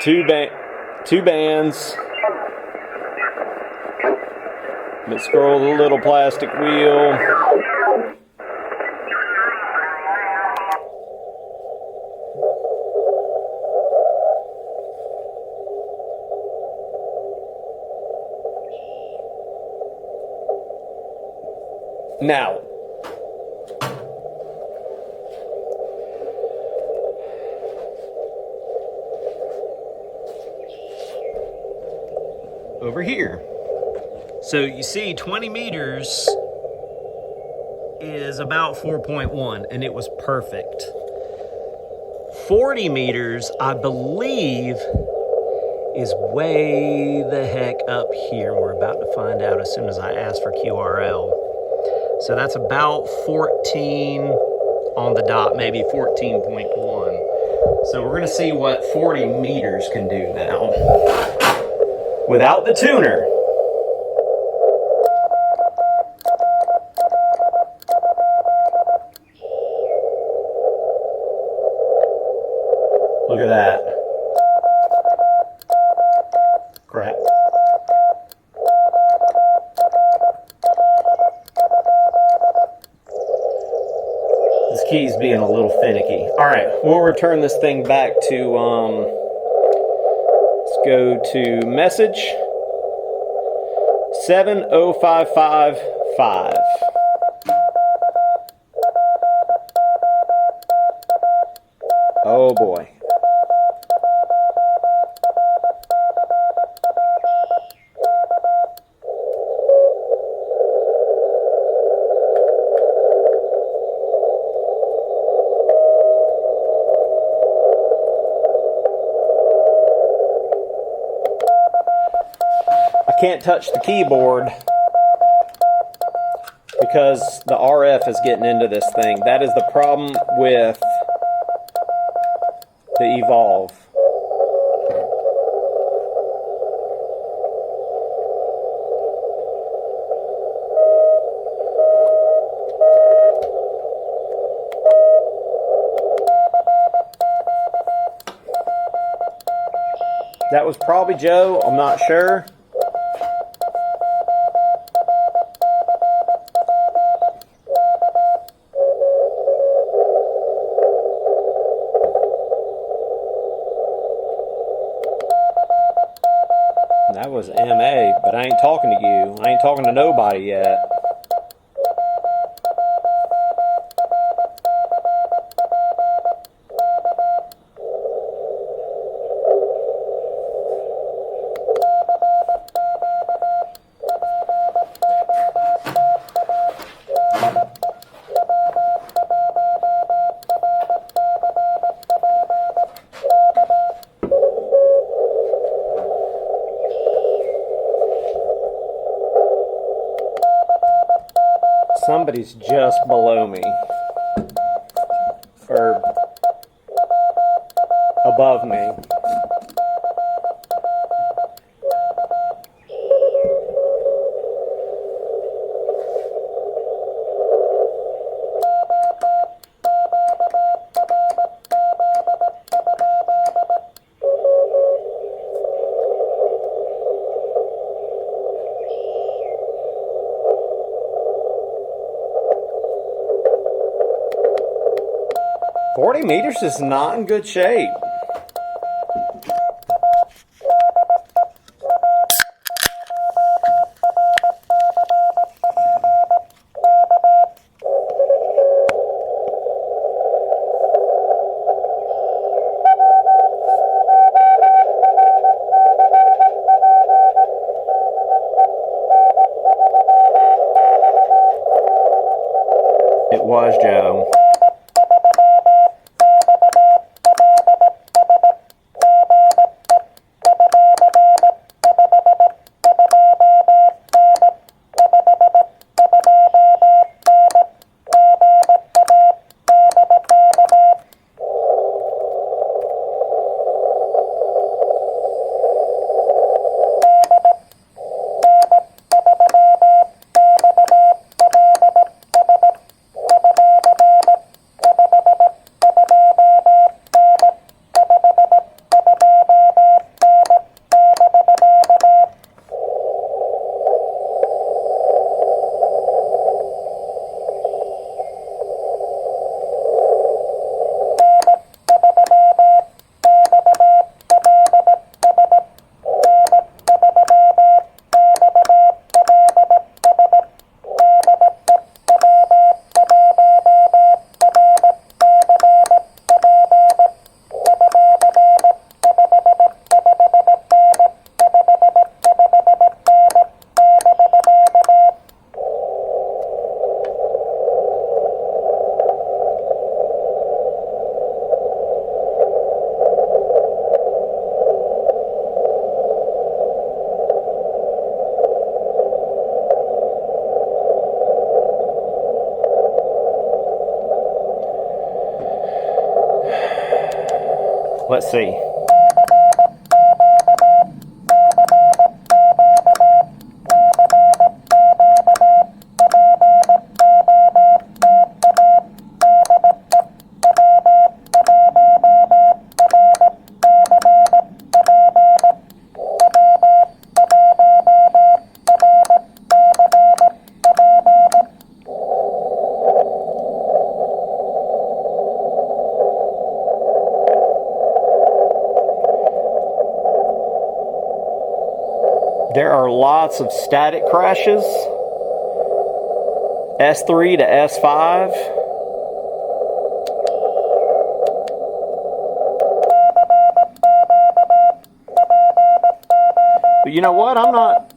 two bands. Let's scroll the little plastic wheel. Now, over here. So you see 20 meters is about 4.1 and it was perfect. 40 meters, I believe, is way the heck up here. We're about to find out as soon as I ask for QRL. So that's about 14 on the dot, maybe 14.1. So we're gonna see what 40 meters can do now without the tuner. Look at that. Crap. This key's being a little finicky. All right, we'll return this thing back to, let's go to message 70555. Oh boy. Can't touch the keyboard because the RF is getting into this thing. That is the problem with the Evolve. That was probably Joe, I'm not sure. That was MA, but I ain't talking to you. I ain't talking to nobody yet. Somebody's just below me, or above me. $40 meters is not in good shape. It was Joe. Let's see. There are lots of static crashes, S3 to S5. But you know what? I'm not...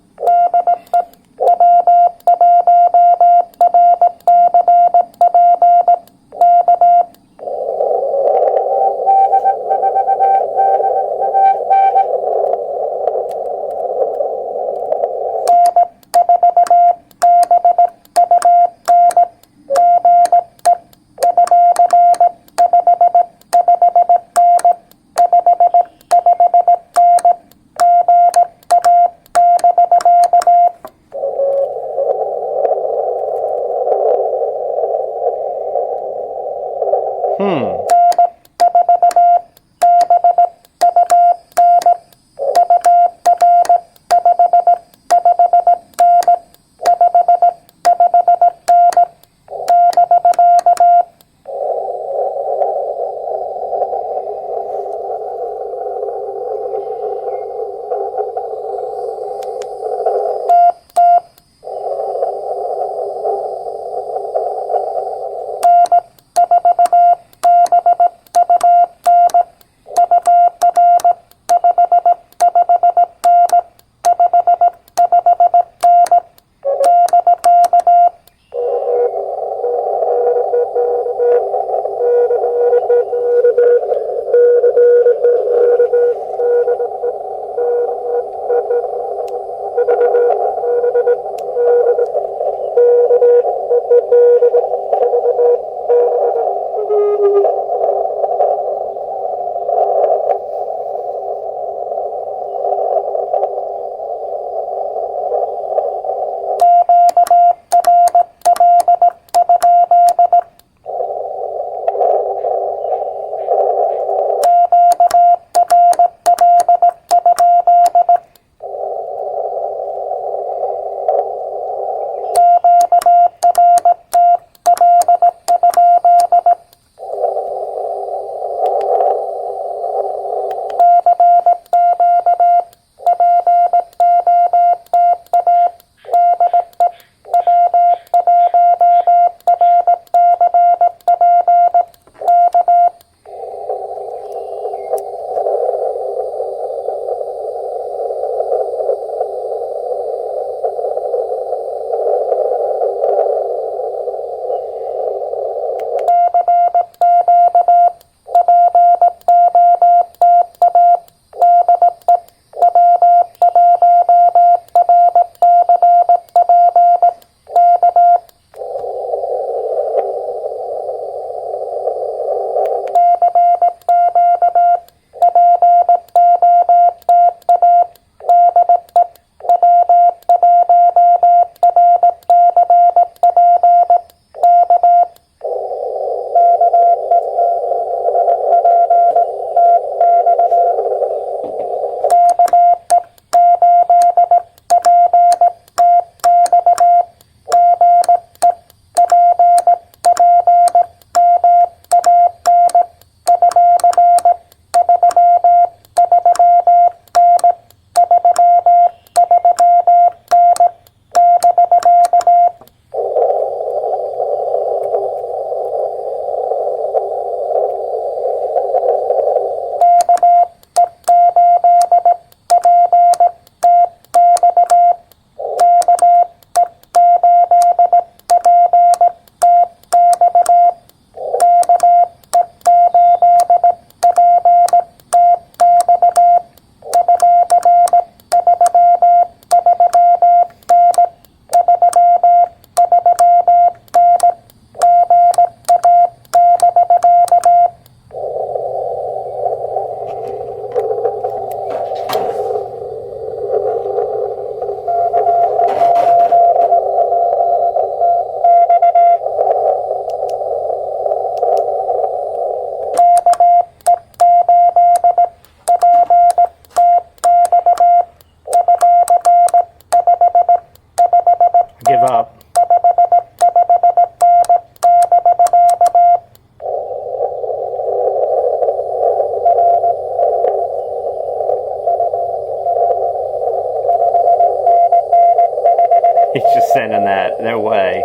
He's just sending that. No way.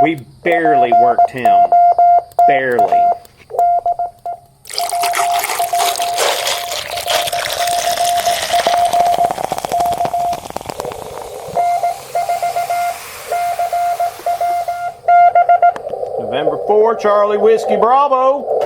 We barely worked him. Barely. November 4, Charlie Whiskey Bravo.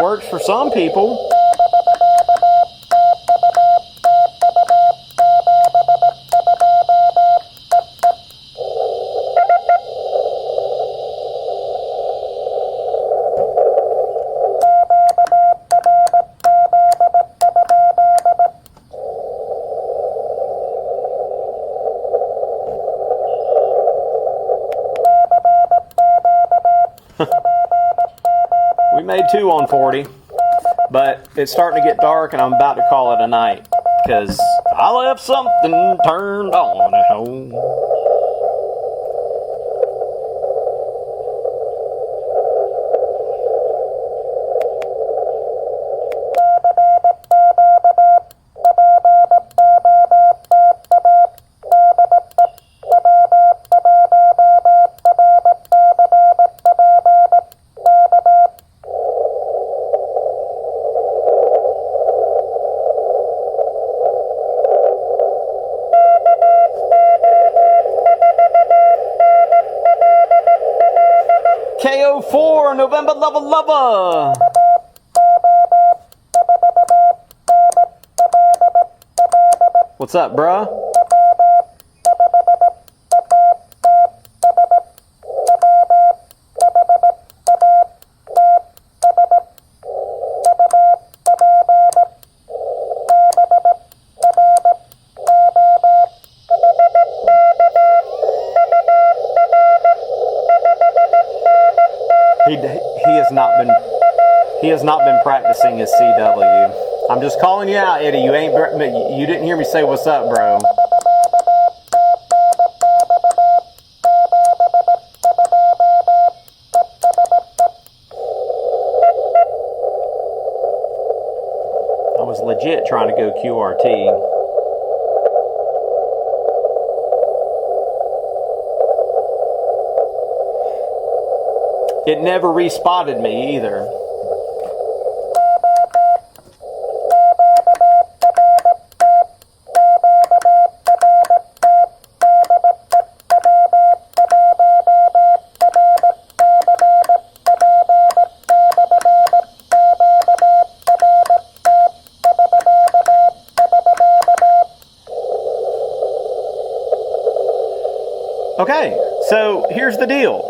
Works for some people. We made 2 on 40, but it's starting to get dark and I'm about to call it a night because I left something turned on at home. KO4 November Lover. What's up, bruh? He has not been practicing his CW. I'm just calling you out, Eddie. You didn't hear me say what's up, bro. I was legit trying to go QRT. It never respotted me either. Okay, so here's the deal.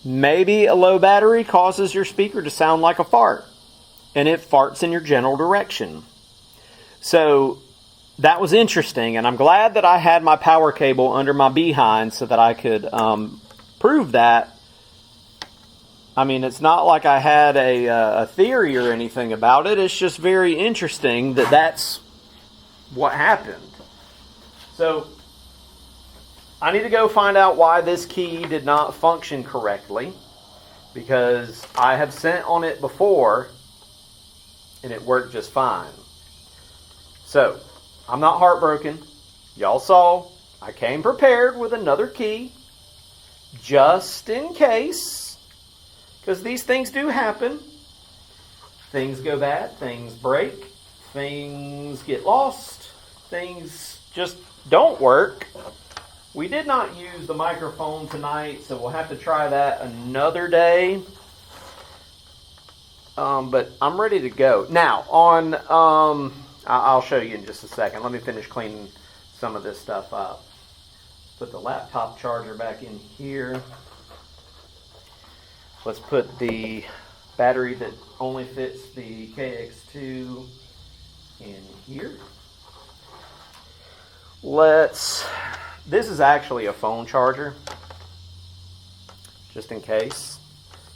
Maybe a low battery causes your speaker to sound like a fart, and it farts in your general direction. So that was interesting, and I'm glad that I had my power cable under my behind so that I could prove that. I mean, it's not like I had a theory or anything about it. It's just very interesting that that's what happened. So I need to go find out why this key did not function correctly, because I have sent on it before and it worked just fine. So I'm not heartbroken. Y'all saw I came prepared with another key just in case, because these things do happen. Things go bad, things break, things get lost, things just don't work. We did not use the microphone tonight, so we'll have to try that another day. but I'm ready to go. Now, on, I'll show you in just a second. Let me finish cleaning some of this stuff up. Put the laptop charger back in here. Let's put the battery that only fits the KX2 in here. This is actually a phone charger, just in case,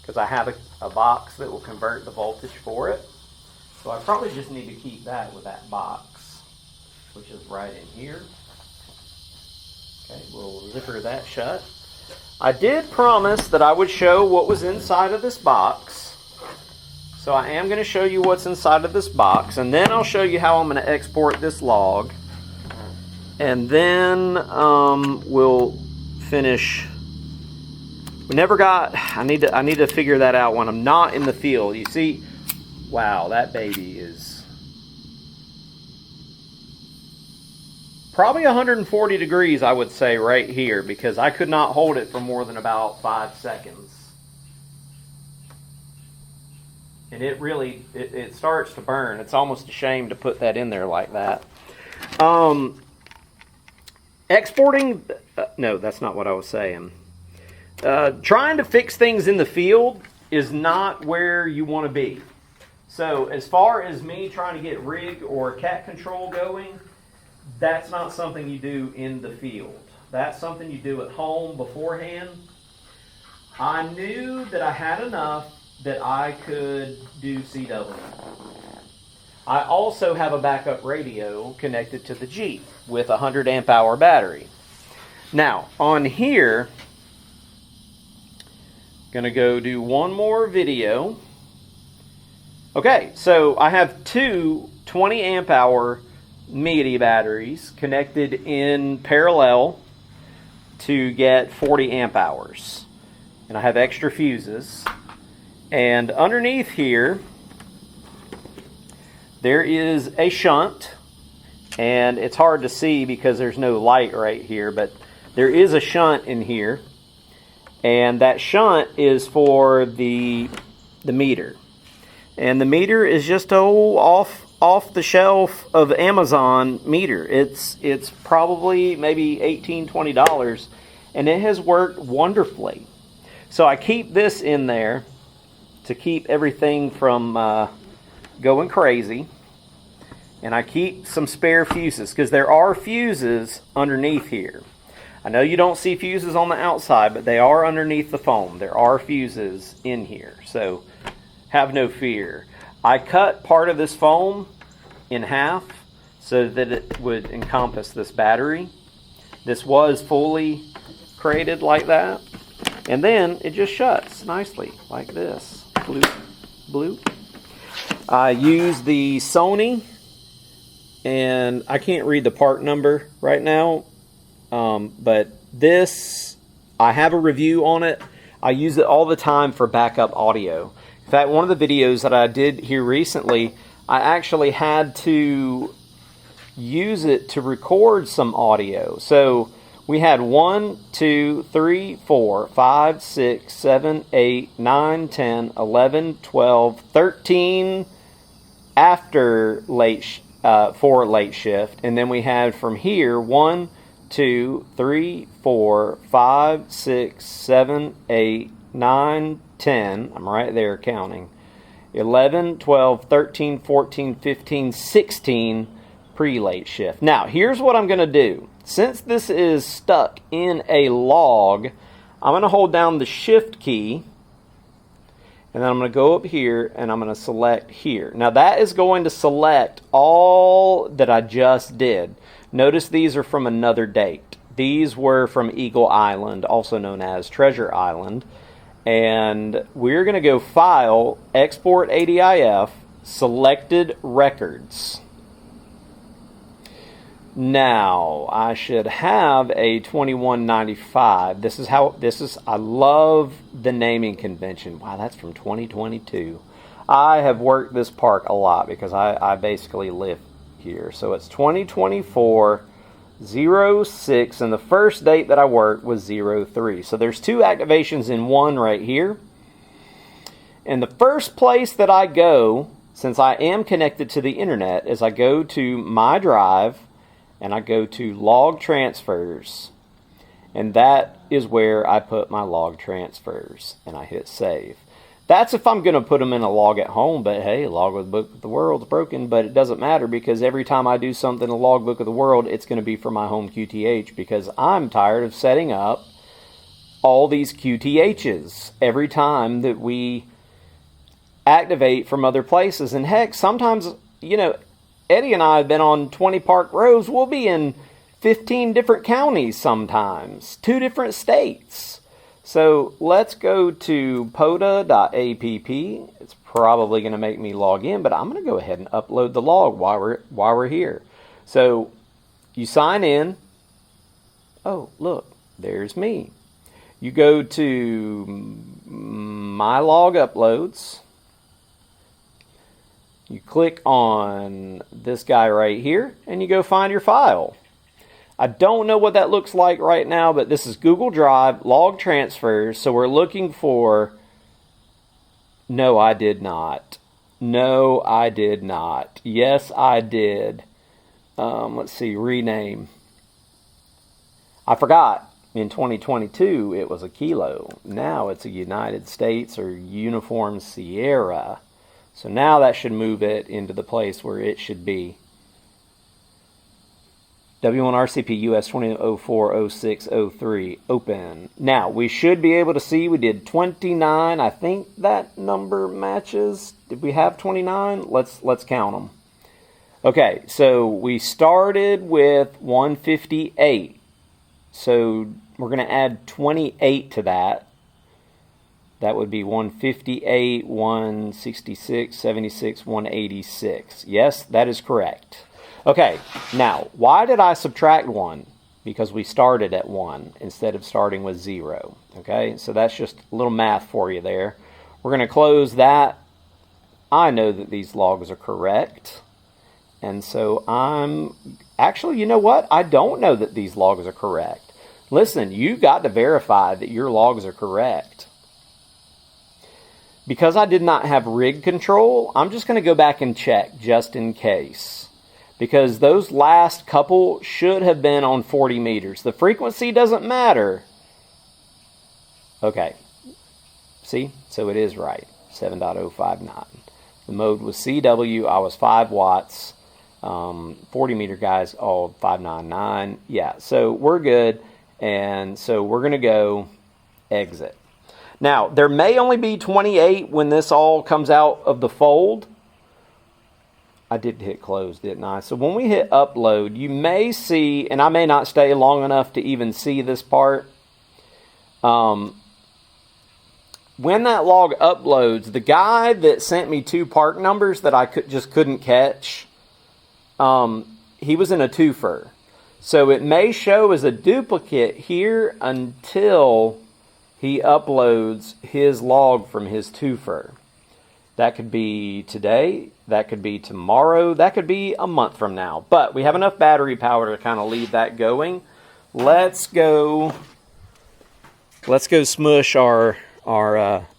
because I have a box that will convert the voltage for it. So I probably just need to keep that with that box, which is right in here. Okay, we'll zipper that shut. I did promise that I would show what was inside of this box. So I am going to show you what's inside of this box, and then I'll show you how I'm going to export this log. And then we'll finish. We never got, I need to figure that out when I'm not in the field. You see, wow, that baby is probably 140 degrees, I would say, right here, because I could not hold it for more than about 5 seconds. And it really, it starts to burn. It's almost a shame to put that in there like that. Exporting, no, that's not what I was saying. Trying to fix things in the field is not where you want to be. So as far as me trying to get rig or cat control going, that's not something you do in the field. That's something you do at home beforehand. I knew that I had enough that I could do CW. I also have a backup radio connected to the Jeep with a 100 amp hour battery. Now, on here, gonna go do one more video. Okay, so I have two 20 amp hour MIDI batteries connected in parallel to get 40 amp hours. And I have extra fuses. And underneath here, there is a shunt, and it's hard to see because there's no light right here, but there is a shunt in here, and that shunt is for the meter. And the meter is just an old off the shelf of Amazon meter. It's probably maybe $18, $20, and it has worked wonderfully. So I keep this in there to keep everything from going crazy, and I keep some spare fuses because there are fuses underneath here. I know you don't see fuses on the outside, but they are underneath the foam. There are fuses in here, so have no fear. I cut part of this foam in half so that it would encompass this battery. This was fully created like that, and then it just shuts nicely like this. Bloop, bloop. I use the Sony, and I can't read the part number right now, but this, I have a review on it. I use it all the time for backup audio. In fact, one of the videos that I did here recently, I actually had to use it to record some audio. So we had 1, 2, 3, 4, 5, 6, 7, 8, 9, 10, 11, 12, 13 after for late shift. And then we had from here 1, 2, 3, 4, 5, 6, 7, 8, 9, 10. I'm right there counting. 11, 12, 13, 14, 15, 16 pre-late shift. Now, here's what I'm going to do. Since this is stuck in a log, I'm going to hold down the shift key, and then I'm going to go up here and I'm going to select here. Now that is going to select all that I just did. Notice these are from another date. These were from Eagle Island, also known as Treasure Island. And we're going to go File, Export ADIF, Selected Records. Now, I should have a 2195. I love the naming convention. Wow, that's from 2022. I have worked this park a lot because I basically live here. So it's 2024-06, and the first date that I worked was 03. So there's two activations in one right here. And the first place that I go, since I am connected to the internet, is I go to my drive and I go to log transfers. And that is where I put my log transfers. And I hit save. That's if I'm going to put them in a log at home. But hey, logbook of the world's broken. But it doesn't matter, because every time I do something in the logbook of the world, it's going to be for my home QTH. Because I'm tired of setting up all these QTHs every time that we activate from other places. And heck, sometimes, you know, Eddie and I have been on 20 Park Roads. We'll be in 15 different counties sometimes, 2 different states. So let's go to POTA.app. It's probably going to make me log in, but I'm going to go ahead and upload the log while we're here. So you sign in. Oh, look, there's me. You go to My Log Uploads. You click on this guy right here, and you go find your file. I don't know what that looks like right now, but this is Google Drive, log transfers. So we're looking for... No, I did not. No, I did not. Yes, I did. Let's see, rename. I forgot. In 2022, it was a kilo. Now it's a United States or Uniform Sierra. So now that should move it into the place where it should be. W1RCP US 20040603 open. Now we should be able to see we did 29. I think that number matches. Did we have 29? Let's count them. Okay, so we started with 158. So we're going to add 28 to that. That would be 158, 166, 76, 186. Yes, that is correct. Okay, now, why did I subtract 1? Because we started at 1 instead of starting with 0. Okay, so that's just a little math for you there. We're going to close that. I know that these logs are correct. And so actually, you know what? I don't know that these logs are correct. Listen, you got to verify that your logs are correct. Because I did not have rig control, I'm just going to go back and check just in case. Because those last couple should have been on 40 meters. The frequency doesn't matter. Okay. See? So it is right. 7.059. The mode was CW. I was 5 watts. 40 meter guys, all 599. Yeah, so we're good. And so we're going to go exit. Now, there may only be 28 when this all comes out of the fold. I did hit close, didn't I? So when we hit upload, you may see, and I may not stay long enough to even see this part. When that log uploads, the guy that sent me 2 park numbers that I just couldn't catch, he was in a twofer. So it may show as a duplicate here until he uploads his log from his twofer. That could be today, that could be tomorrow, that could be a month from now. But we have enough battery power to kind of leave that going. Let's go smush our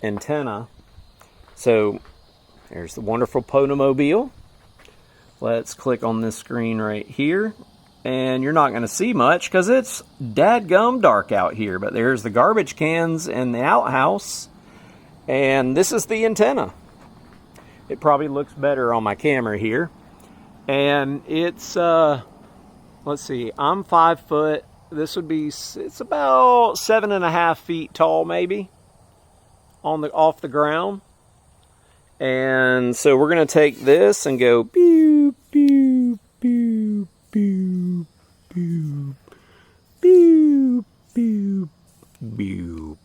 antenna. So there's the wonderful Potamobile. Let's click on this screen right here. And you're not going to see much because it's dadgum dark out here. But there's the garbage cans and the outhouse. And this is the antenna. It probably looks better on my camera here. And it's, let's see, I'm 5 foot. This would be, it's about 7.5 feet tall maybe off the ground. And so we're going to take this and go pew, pew, pew, pew, pew, pew, pew, pew.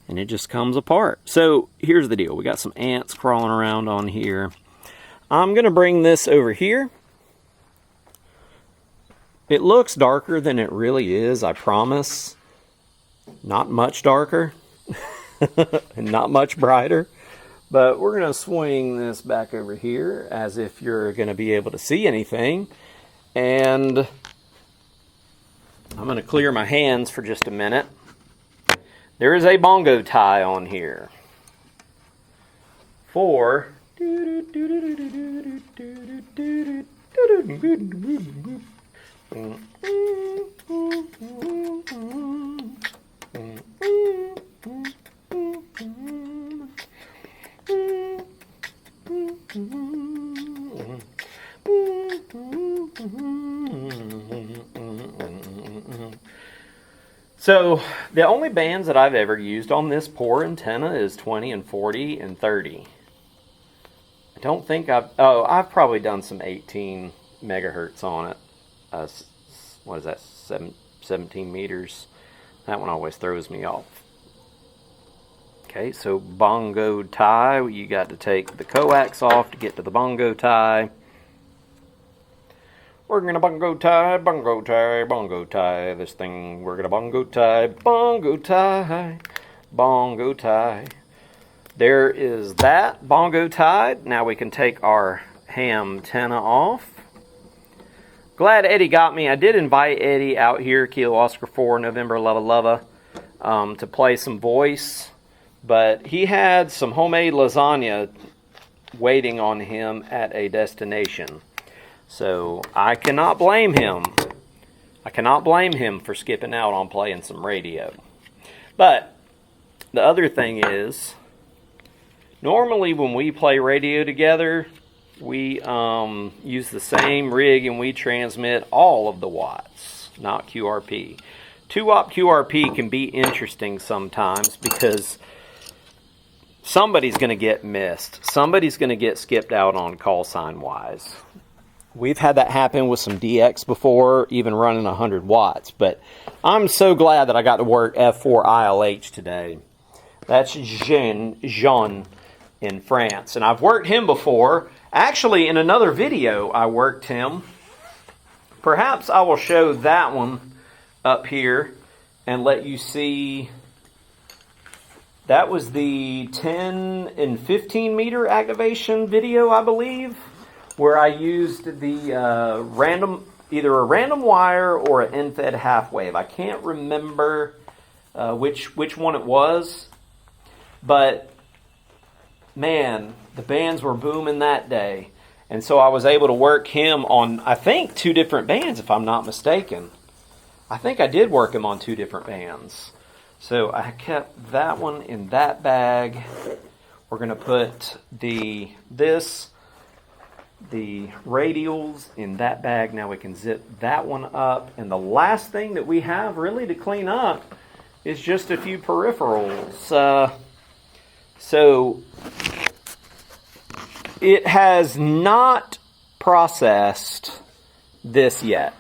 And it just comes apart. So here's the deal. We got some ants crawling around on here. I'm going to bring this over here. It looks darker than it really is, I promise. Not much darker. And not much brighter. But we're going to swing this back over here as if you're going to be able to see anything. And I'm going to clear my hands for just a minute. There is a bongo tie on here. for So the only bands that I've ever used on this poor antenna is 20 and 40 and 30. I don't think I've probably done some 18 megahertz on it. What is that, 17 meters? That one always throws me off. Okay, so bongo tie, you got to take the coax off to get to the bongo tie. We're gonna bongo tie, bongo tie, bongo tie this thing. We're gonna bongo tie, bongo tie, bongo tie. There is that bongo tied. Now we can take our ham antenna off. Glad Eddie got me. I did invite Eddie out here, Kilo Oscar 4, November Lava Lava, to play some voice. But he had some homemade lasagna waiting on him at a destination. So I cannot blame him. I cannot blame him for skipping out on playing some radio. But the other thing is, normally when we play radio together, we use the same rig and we transmit all of the watts, not QRP. 2-watt QRP can be interesting sometimes because somebody's going to get missed. Somebody's going to get skipped out on call sign wise. We've had that happen with some DX before, even running 100 watts. But I'm so glad that I got to work F4 ILH today. That's Jean in France. And I've worked him before. Actually, in another video, I worked him. Perhaps I will show that one up here and let you see. That was the 10 and 15 meter activation video, I believe, where I used the either a random wire or an end-fed half wave. I can't remember which one it was, but man, the bands were booming that day. And so I was able to work him on, I think, 2 different bands, if I'm not mistaken. I think I did work him on 2 different bands. So I kept that one in that bag. We're going to put the radials in that bag. Now we can zip that one up. And the last thing that we have really to clean up is just a few peripherals. So it has not processed this yet.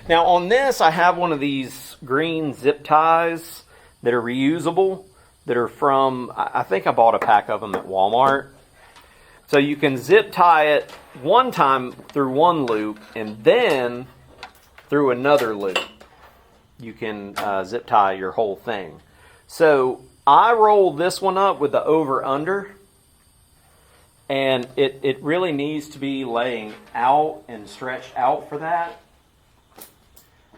Now on this, I have one of these green zip ties that are reusable, that are from, I think I bought a pack of them at Walmart. So you can zip tie it one time through one loop and then through another loop. You can zip tie your whole thing. So I rolled this one up with the over-under, and it really needs to be laying out and stretched out for that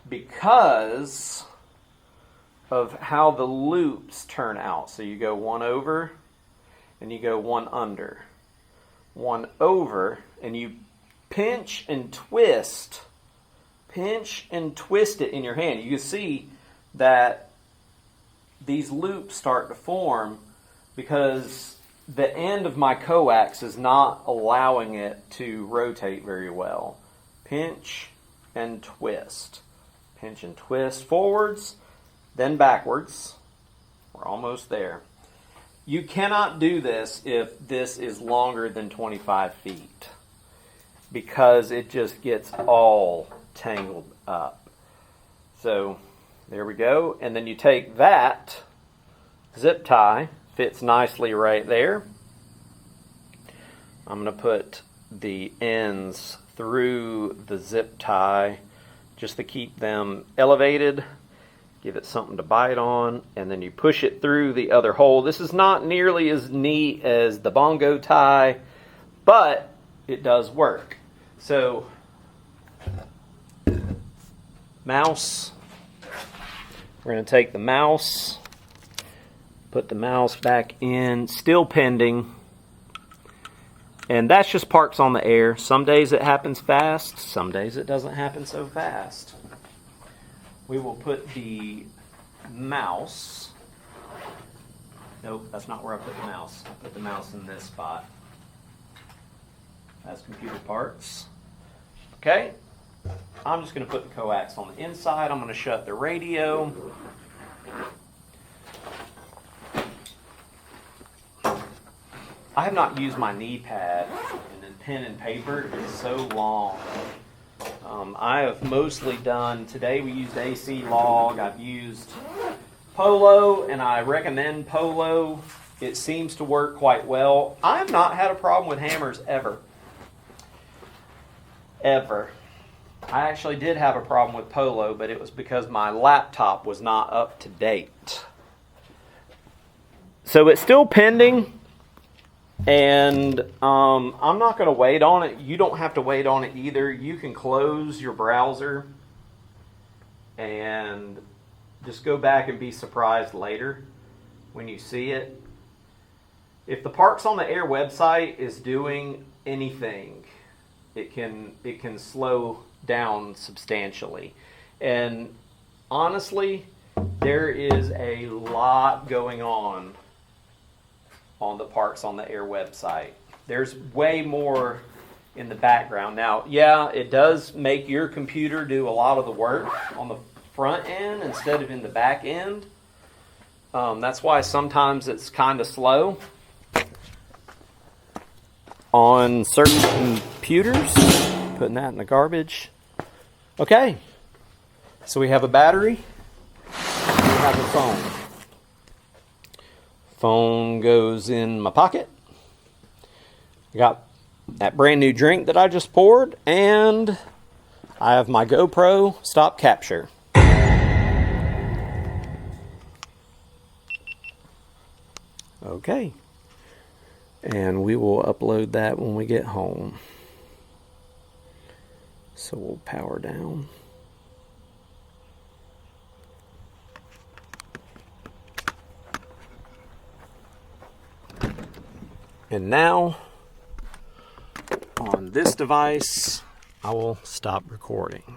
because of how the loops turn out. So you go one over and you go one under. One over, and you pinch and twist it in your hand. You can see that these loops start to form because the end of my coax is not allowing it to rotate very well. Pinch and twist. Pinch and twist forwards, then backwards. We're almost there. You cannot do this if this is longer than 25 feet because it just gets all tangled up. So there we go. And then you take that zip tie, fits nicely right there. I'm going to put the ends through the zip tie just to keep them elevated. Give it something to bite on, and then you push it through the other hole. This is not nearly as neat as the bongo tie, but it does work. So, mouse. We're going to take the mouse, Put the mouse back in, still pending. And that's just parks on the air. Some days it happens fast, some days it doesn't happen so fast. We will put the mouse. Nope, that's not where I put the mouse. I put the mouse in this spot. That's computer parts. Okay, I'm just going to put the coax on the inside. I'm going to shut the radio. I have not used my knee pad and then pen and paper in so long. I have mostly done, today we used ACLog, I've used Polo, and I recommend Polo. It seems to work quite well. I have not had a problem with hammers ever. Ever. I actually did have a problem with Polo, but it was because my laptop was not up to date. So it's still pending. And I'm not going to wait on it. You don't have to wait on it either. You can close your browser and just go back and be surprised later when you see it. If the Parks on the Air website is doing anything, it can slow down substantially. And honestly, there is a lot going on the Parks on the Air website. There's way more in the background. Now, yeah, it does make your computer do a lot of the work on the front end instead of in the back end. That's why sometimes it's kind of slow on certain computers. Putting that in the garbage. Okay, so we have a battery. We have a phone. Phone goes in my pocket. I got that brand new drink that I just poured, and I have my GoPro stop capture. Okay, and we will upload that when we get home. So we'll power down. And now, on this device, I will stop recording.